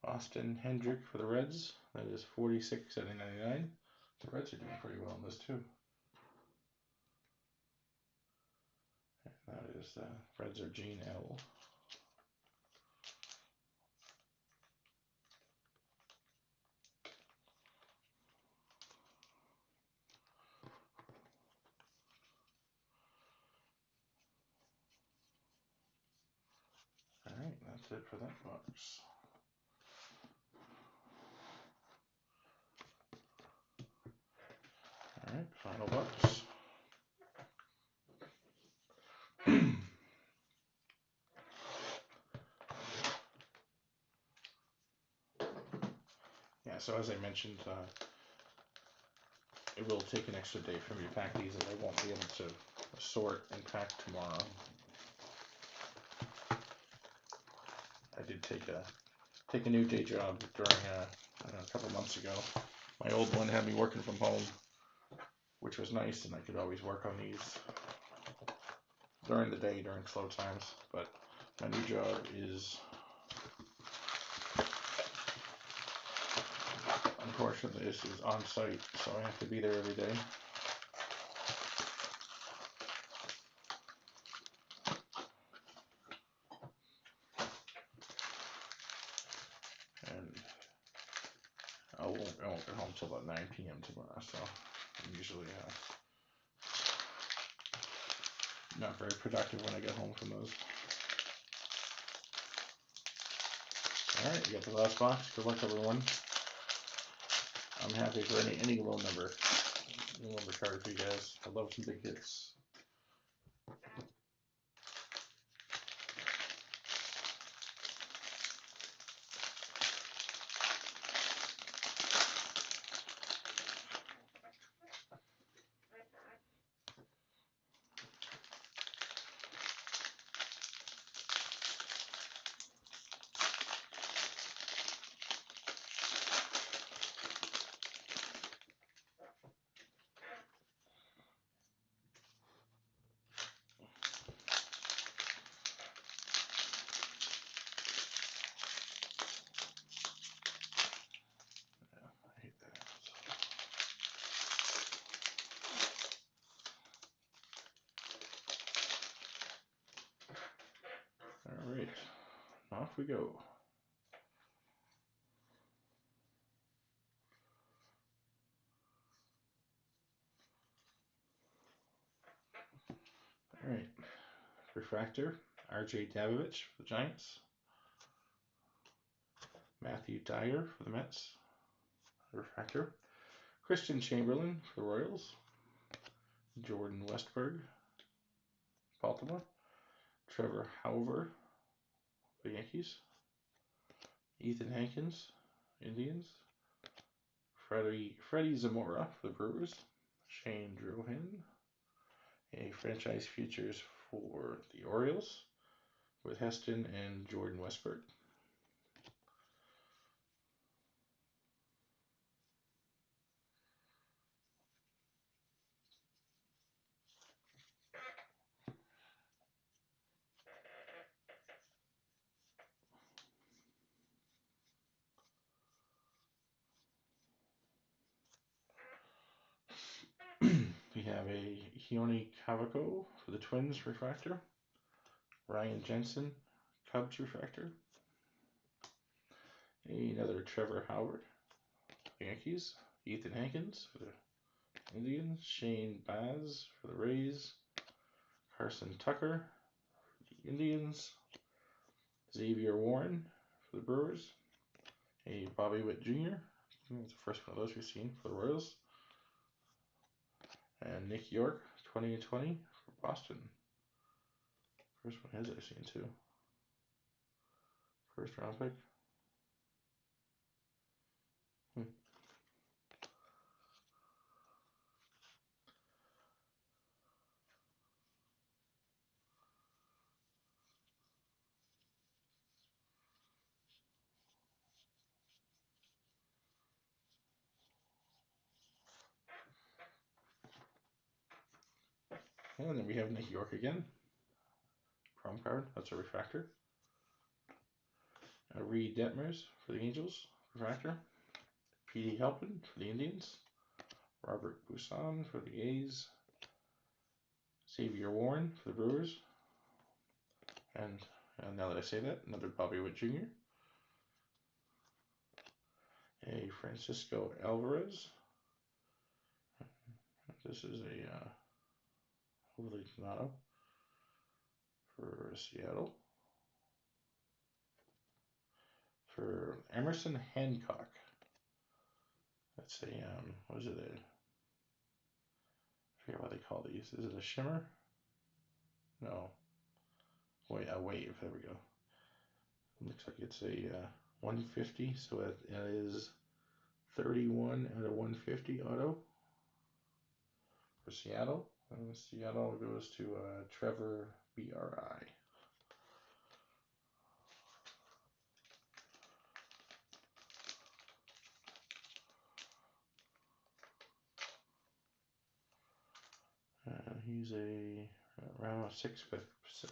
Austin Hendrick for the Reds. That is 46 out of 99. The Reds are doing pretty well in this too. And that is the Reds are Gene L. Alright, that's it for that box. Alright, final box. Yeah, so as I mentioned, it will take an extra day for me to pack these, and I won't be able to sort and pack tomorrow. I did take a new day job during a couple months ago. My old one had me working from home, which was nice, and I could always work on these during the day during slow times. But my new job is, unfortunately, this is on site, so I have to be there every day. And I won't get home till about 9 p.m. tomorrow, so I'm usually not very productive when I get home from those. Alright, we got the last box. Good luck, everyone. I'm happy for any low number card for you guys. I love some big hits. Alright, off we go. Alright, refractor, RJ Davovich for the Giants. Matthew Dyer for the Mets. Refractor. Christian Chamberlain for the Royals. Jordan Westberg, Baltimore. Trevor Hauver for the Yankees. Ethan Hankins, Indians. Freddie Zamora for the Brewers. Shane Drohan. A franchise futures for the Orioles with Heston and Jordan Westburg. We have a Hione Cavaco for the Twins refractor. Ryan Jensen, Cubs refractor. Another Trevor Howard, Yankees. Ethan Hankins for the Indians. Shane Baz for the Rays. Carson Tucker for the Indians. Xavier Warren for the Brewers. A Bobby Witt Jr. That's the first one of those we've seen for the Royals. And Nick York, 2020 for Boston. First one I've seen too. First round pick. And then we have Nick York again. Chrome card, that's a refractor. Reed Detmers for the Angels, refractor. P.D. Halpin for the Indians. Robert Busan for the A's. Xavier Warren for the Brewers. And now that I say that, another Bobby Witt Jr. A Francisco Alvarez. This is a Julio Donato for Seattle. For Emerson Hancock. That's a, what is it? I forget what they call these. Is it a shimmer? No. Wait, a wave. There we go. Looks like it's a 150, so it is 31 out of 150 auto for Seattle. Seattle goes to Trevor BRI. He's a round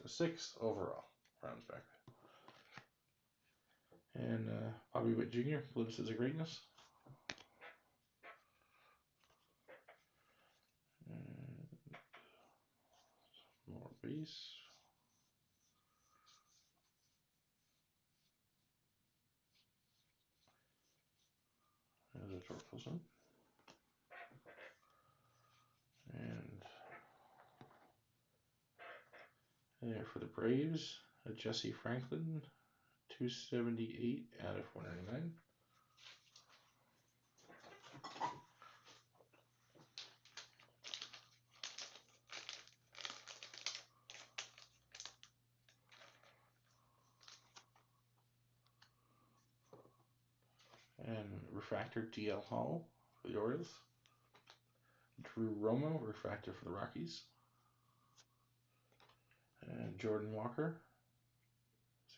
six overall, rounds back. And Bobby Witt Jr. Glimpses of Greatness. And more base. There's a Torkelson. And there for the Braves, a Jesse Franklin, 278 out of 499. And refractor DL Hall for the Orioles. Drew Romo, refractor for the Rockies. And Jordan Walker,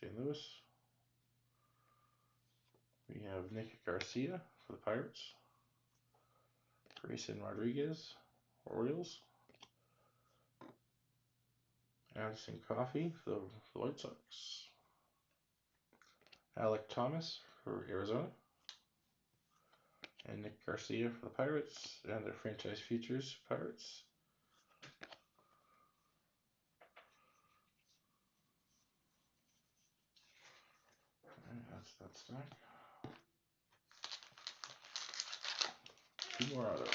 St. Louis. We have Nick Garcia for the Pirates. Grayson Rodriguez, Orioles. Addison Coffey for the White Sox. Alec Thomas for Arizona. And Nick Garcia for the Pirates. And their franchise futures, Pirates. And that's that stack. Two more autos.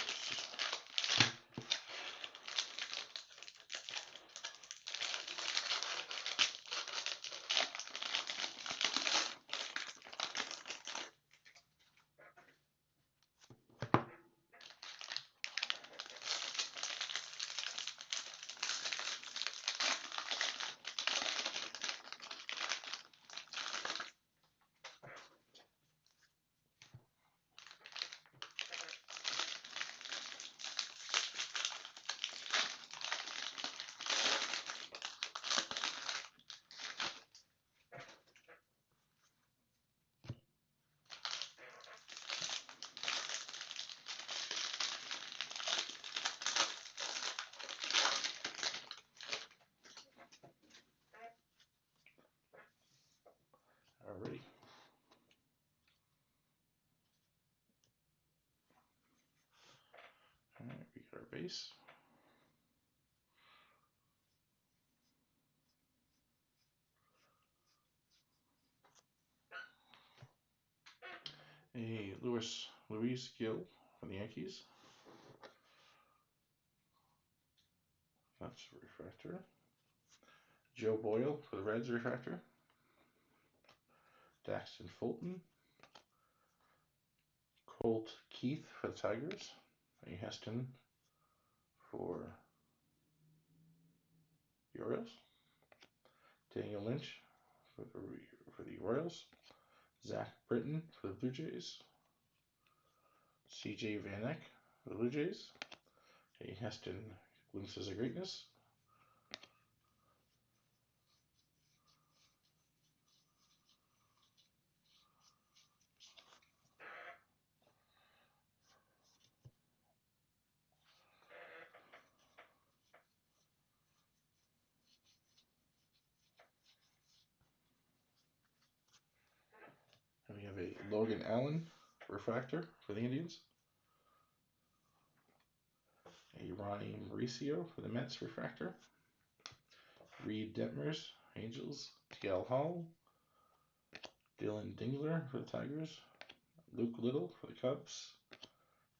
A Luis Gill for the Yankees. That's a refractor. Joe Boyle for the Reds refractor. Daxton Fulton. Colt Keith for the Tigers. A Heston for the Orioles. Daniel Lynch for the Royals. Zach Britton for the Blue Jays. C.J. Van Eck for the Blue Jays. A Heston Glimpses of Greatness. And we have a Logan Allen refractor for the Indians. A Ronnie Mauricio for the Mets refractor. Reed Detmers, Angels. TL Hall. Dylan Dingler for the Tigers. Luke Little for the Cubs.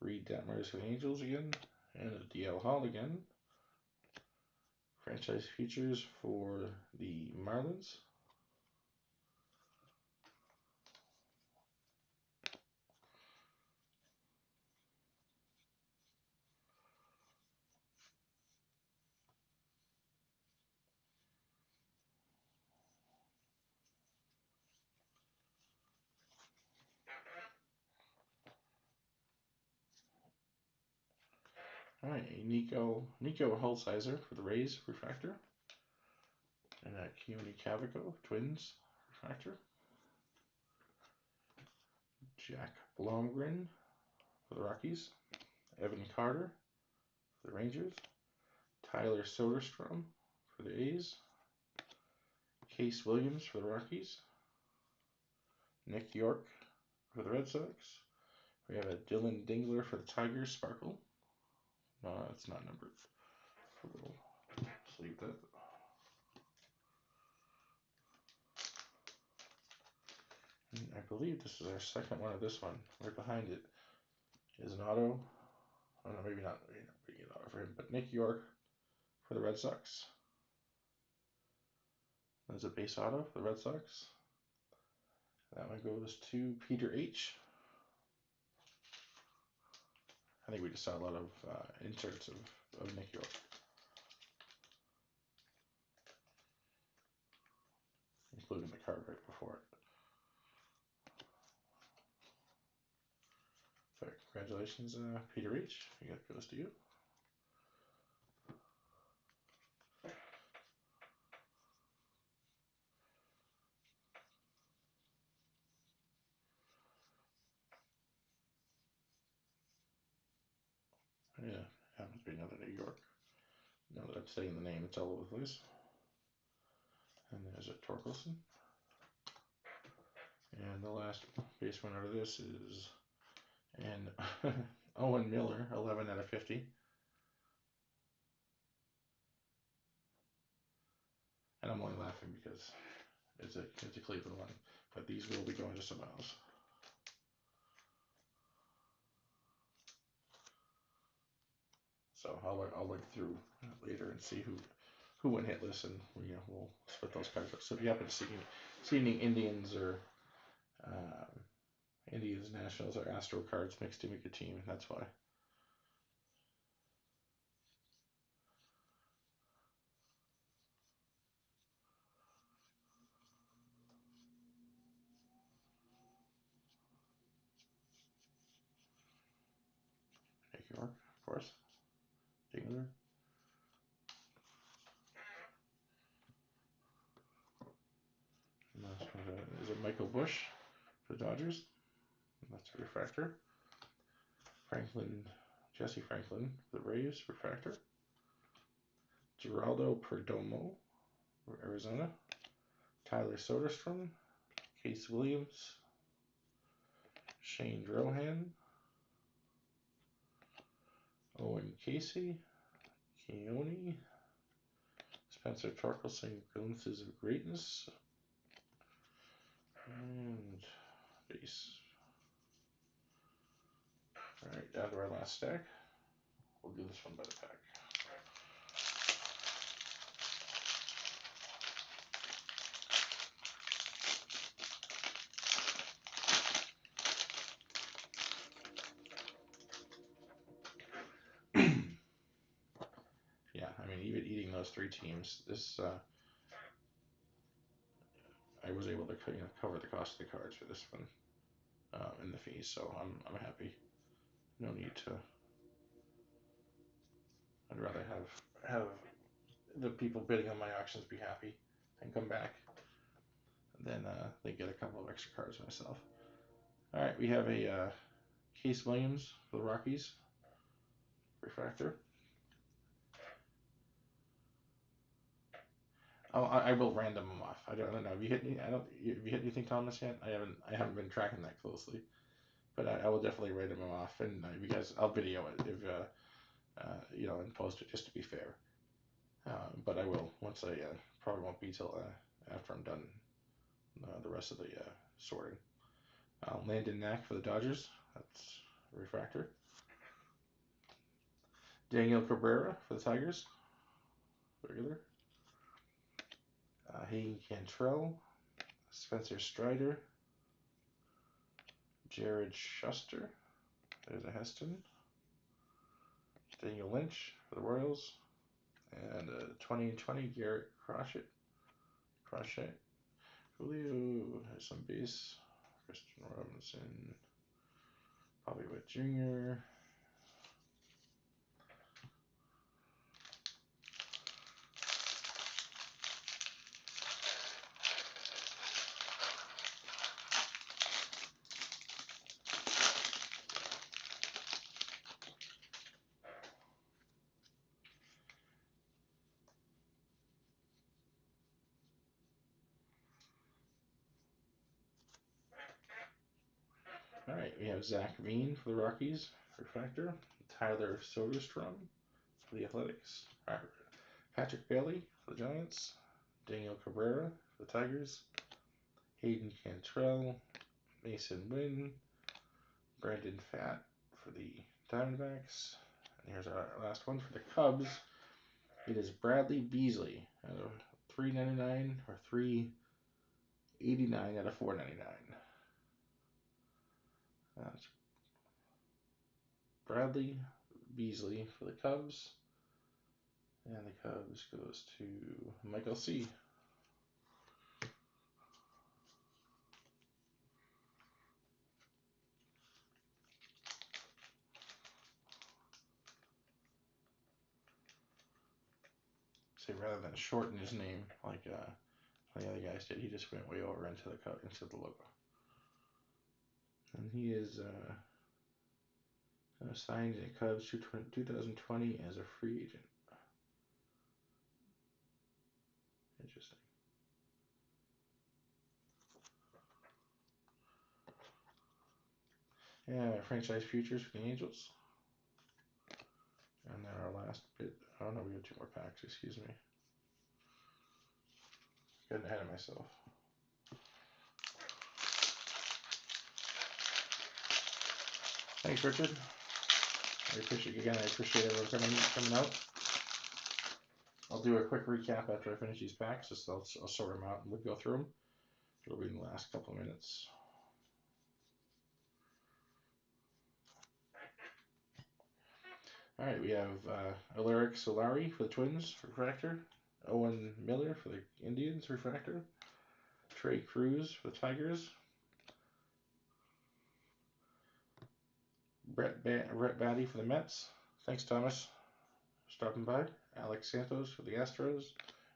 Reed Detmers for the Angels again. And a DL Hall again. Franchise features for the Marlins. All right, a Nico Hulsizer for the Rays refractor. And a Keone Cavaco, Twins refractor. Jack Blomgren for the Rockies. Evan Carter for the Rangers. Tyler Soderstrom for the A's. Case Williams for the Rockies. Nick York for the Red Sox. We have a Dylan Dingler for the Tigers, Sparkle. No, it's not numbered. We'll just leave that. And I believe this is our second one of this one. Right behind it is an auto. Oh no, maybe not. Maybe not an auto for him, but Nick York for the Red Sox. There's a base auto for the Red Sox. That one goes to Peter H. I think we just saw a lot of inserts of Nick York. Including the card right before it. So congratulations, Peter H. That goes to you. Yeah, happens to be another New York. Now that I'm saying the name, it's all over the place. And there's a Torkelson. And the last base one out of this is an Owen Miller, 11 out of 50. And I'm only laughing because it's a Cleveland one. But these will be going to someone else. So I'll look through later and see who went hitless, and we'll split those cards up. So if you happen to see any Indians or Indians, Nationals, or Astro cards mixed to make a team, that's why. Nick York, of course. Dingler. Is it Michael Bush for the Dodgers? That's a refractor. Jesse Franklin for the Braves, refractor. Geraldo Perdomo for Arizona. Tyler Soderstrom. Case Williams. Shane Drohan. Owen Casey. Keone. Spencer Torkelson, Glimpses of Greatness. And base. All right, down to our last stack. We'll do this one by the pack. Yeah, I mean, even eating those 3 teams, this I was able to cover the cost of the cards for this one and the fees, so I'm happy. No need to. I'd rather have the people bidding on my auctions be happy and come back than they get a couple of extra cards myself. All right, we have a Case Williams for the Rockies refractor. Oh, I will random them off. I don't know. Have you hit any? Have you hit anything, Thomas, yet? I haven't been tracking that closely, but I will definitely random them off, and you guys, I'll video it if and post it just to be fair. But I will once I probably won't be till after I'm done the rest of the sorting. Landon Knack for the Dodgers. That's a refractor. Daniel Cabrera for the Tigers. Regular. Hayden Cantrell. Spencer Strider. Jared Shuster. There's a Heston. Daniel Lynch for the Royals. And 2020 Garrett Crochet. Julio has some base. Christian Robinson. Bobby Witt Jr. All right, we have Zach Veen for the Rockies, refractor. Tyler Soderstrom for the Athletics. Patrick Bailey for the Giants. Daniel Cabrera for the Tigers. Hayden Cantrell. Mason Wynn. Brandon Pfaadt for the Diamondbacks. And here's our last one for the Cubs. It is Bradley Beasley out of 399 or 389 out of 499. That's Bradley Beasley for the Cubs. And the Cubs goes to Michael C. So rather than shorten his name like the other guys did, he just went way over into the logo. And he is signed in Cubs 2020 as a free agent. Interesting. Yeah, franchise futures for the Angels. And then our last bit. Oh no, we have 2 more packs. Excuse me. Getting ahead of myself. Thanks, Richard. I appreciate everyone coming out. I'll do a quick recap after I finish these packs. Just I'll sort them out and we'll go through them. It'll be in the last couple of minutes. All right, we have Alaric Solari for the Twins, refractor. Owen Miller for the Indians, refractor. Trey Cruz for the Tigers. Brett Batty for the Mets. Thanks, Thomas, for stopping by. Alex Santos for the Astros.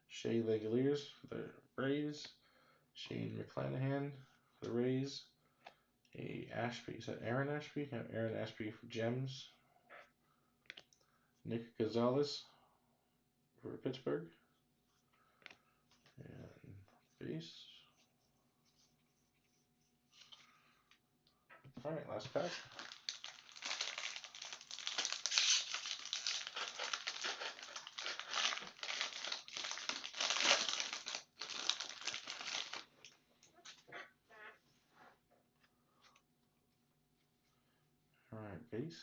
Shea Langeliers for the Braves. Shane McClanahan for the Rays. Ashby, is that Aaron Ashby? Yeah, Aaron Ashby for Gems. Nick Gonzalez for Pittsburgh. And base. All right, last pack. All right, base.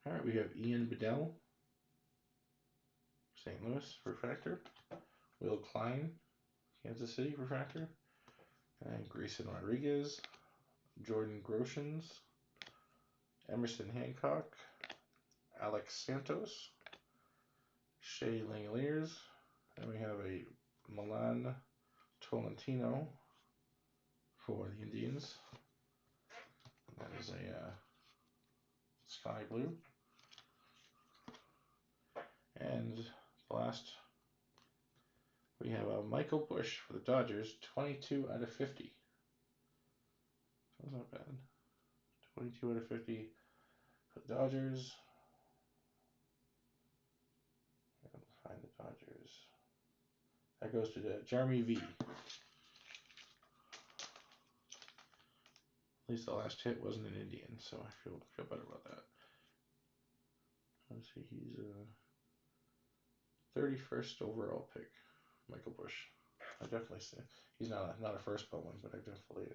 All right, we have Ian Bedell, St. Louis, refractor. Will Klein, Kansas City, refractor. And Grayson Rodriguez, Jordan Groshans, Emerson Hancock, Alex Santos, Shea Langeliers, and we have a Milan Tolentino for the Indians. That is a sky blue. And the last, we have a Michael Busch for the Dodgers, 22 out of 50. That's not bad. 22 out of 50 for the Dodgers. Find the Dodgers. That goes to Jeremy V. At least the last hit wasn't an Indian, so I feel better about that. Let's see, he's a 31st overall pick, Michael Busch. I definitely see he's not a first Bowman, but I definitely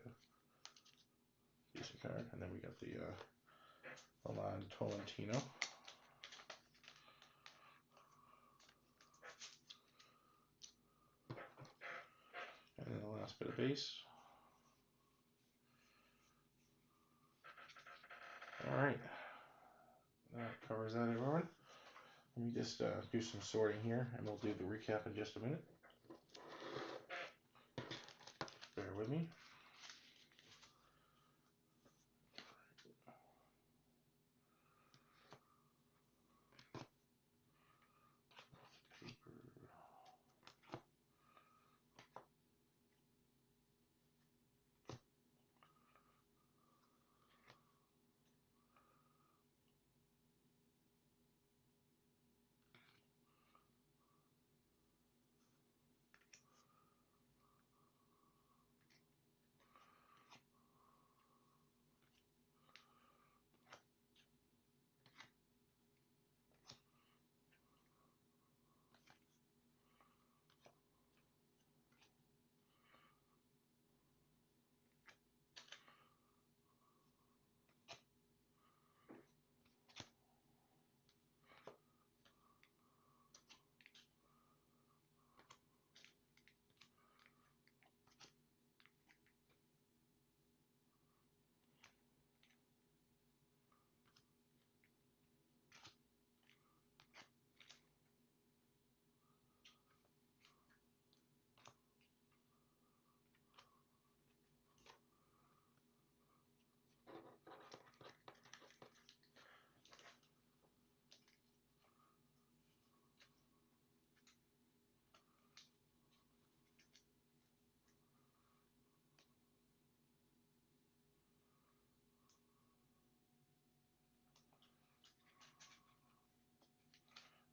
decent card. And then we got the Milan Tolentino. And then the last bit of base. All right, that covers that, everyone. Let me just do some sorting here, and we'll do the recap in just a minute. Bear with me.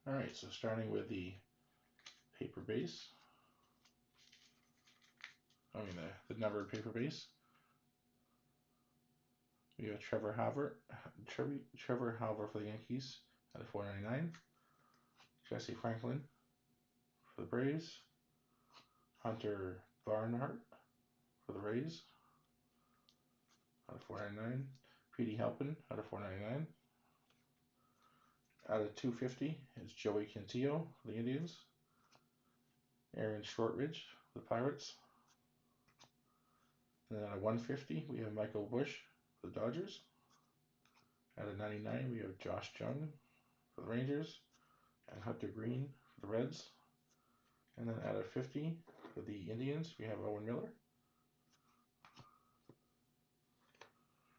All right, so starting with the paper base. I mean the numbered paper base. We have Trevor Hauer for the Yankees at a 499. Jesse Franklin for the Braves. Hunter Barnhart for the Rays out of 499. Petey Halpin out of 499. Out of 250 is Joey Cantillo for the Indians. Aaron Shortridge for the Pirates. And then out of 150 we have Michael Busch for the Dodgers. Out of 99 we have Josh Jung for the Rangers. And Hunter Green for the Reds. And then out of 50 for the Indians we have Owen Miller.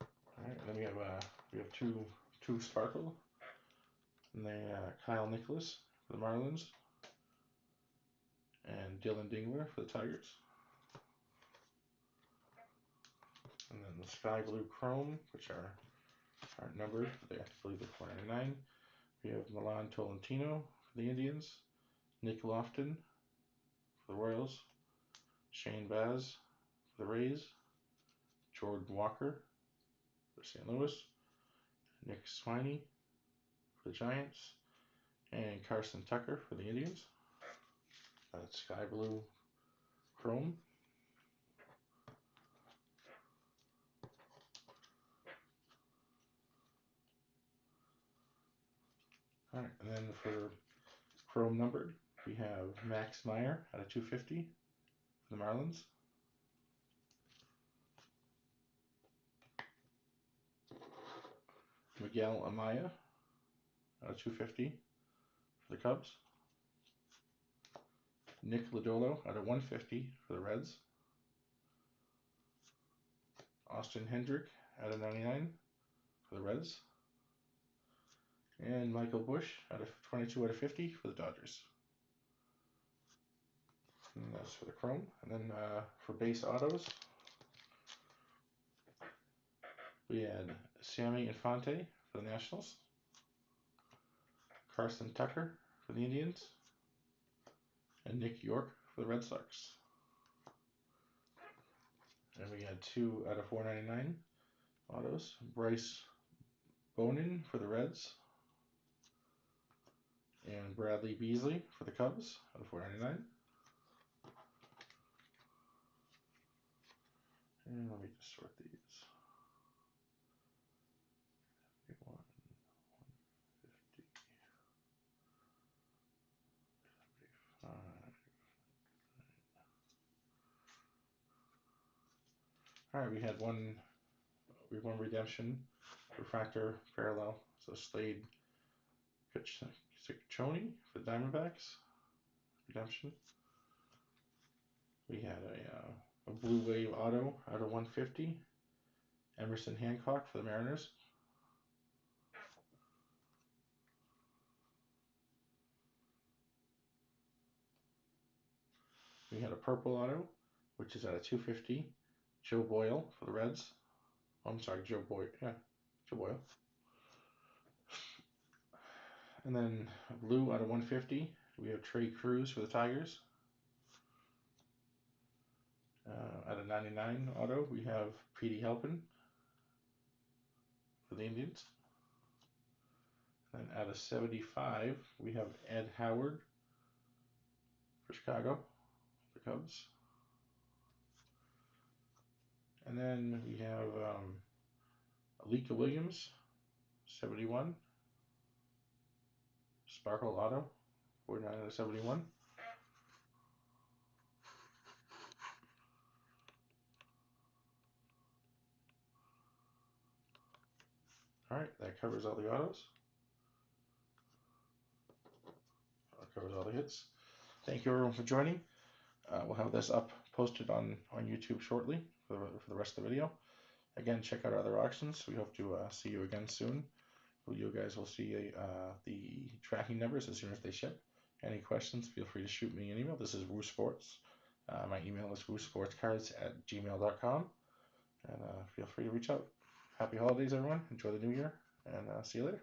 All right, and then we have two Sparkle. And then Kyle Nicholas for the Marlins. And Dylan Dingler for the Tigers. And then the Sky Blue Chrome, which aren't numbered, but I believe they're 499. We have Milan Tolentino for the Indians. Nick Lofton for the Royals. Shane Baz for the Rays. Jordan Walker for St. Louis. Nick Swiney for the Giants. And Carson Tucker for the Indians. That's Sky Blue chrome. All right, and then for chrome numbered, we have Max Meyer out of 250 for the Marlins. Miguel Amaya out of 250 for the Cubs. Nick Lodolo out of 150 for the Reds. Austin Hendrick out of 99 for the Reds. And Michael Bush out of 22 out of 50 for the Dodgers. And that's for the chrome. And then for base autos, we had Sammy Infante for the Nationals. Carson Tucker for the Indians. And Nick York for the Red Sox. And we had 2 out of 499 autos. Bryce Bowman for the Reds. And Bradley Beasley for the Cubs out of 499. And let me just sort these. 1, 50, 75. All right, we had one redemption, refractor parallel. So Slade Ciccone for the Diamondbacks, redemption. We had a Blue Wave auto out of 150. Emerson Hancock for the Mariners. We had a purple auto, which is out of 250. Joe Boyle for the Reds. Oh, I'm sorry, Joe Boyle. Yeah, Joe Boyle. And then a blue out of 150. We have Trey Cruz for the Tigers. Out of 99 auto, we have Petey Halpin for the Indians. And out of 75, we have Ed Howard for Chicago, the Cubs. And then we have Alika Williams, 71. Sparkle Auto, 49 out of 71. All right, that covers all the autos. That covers all the hits. Thank you everyone for joining. We'll have this up posted on YouTube shortly for the rest of the video. Again, check out our other auctions. We hope to see you again soon. You guys will see the tracking numbers as soon as they ship. Any questions, feel free to shoot me an email. This is Woo Sports. My email is woosportscards@gmail.com. And feel free to reach out. Happy holidays, everyone. Enjoy the new year, and see you later.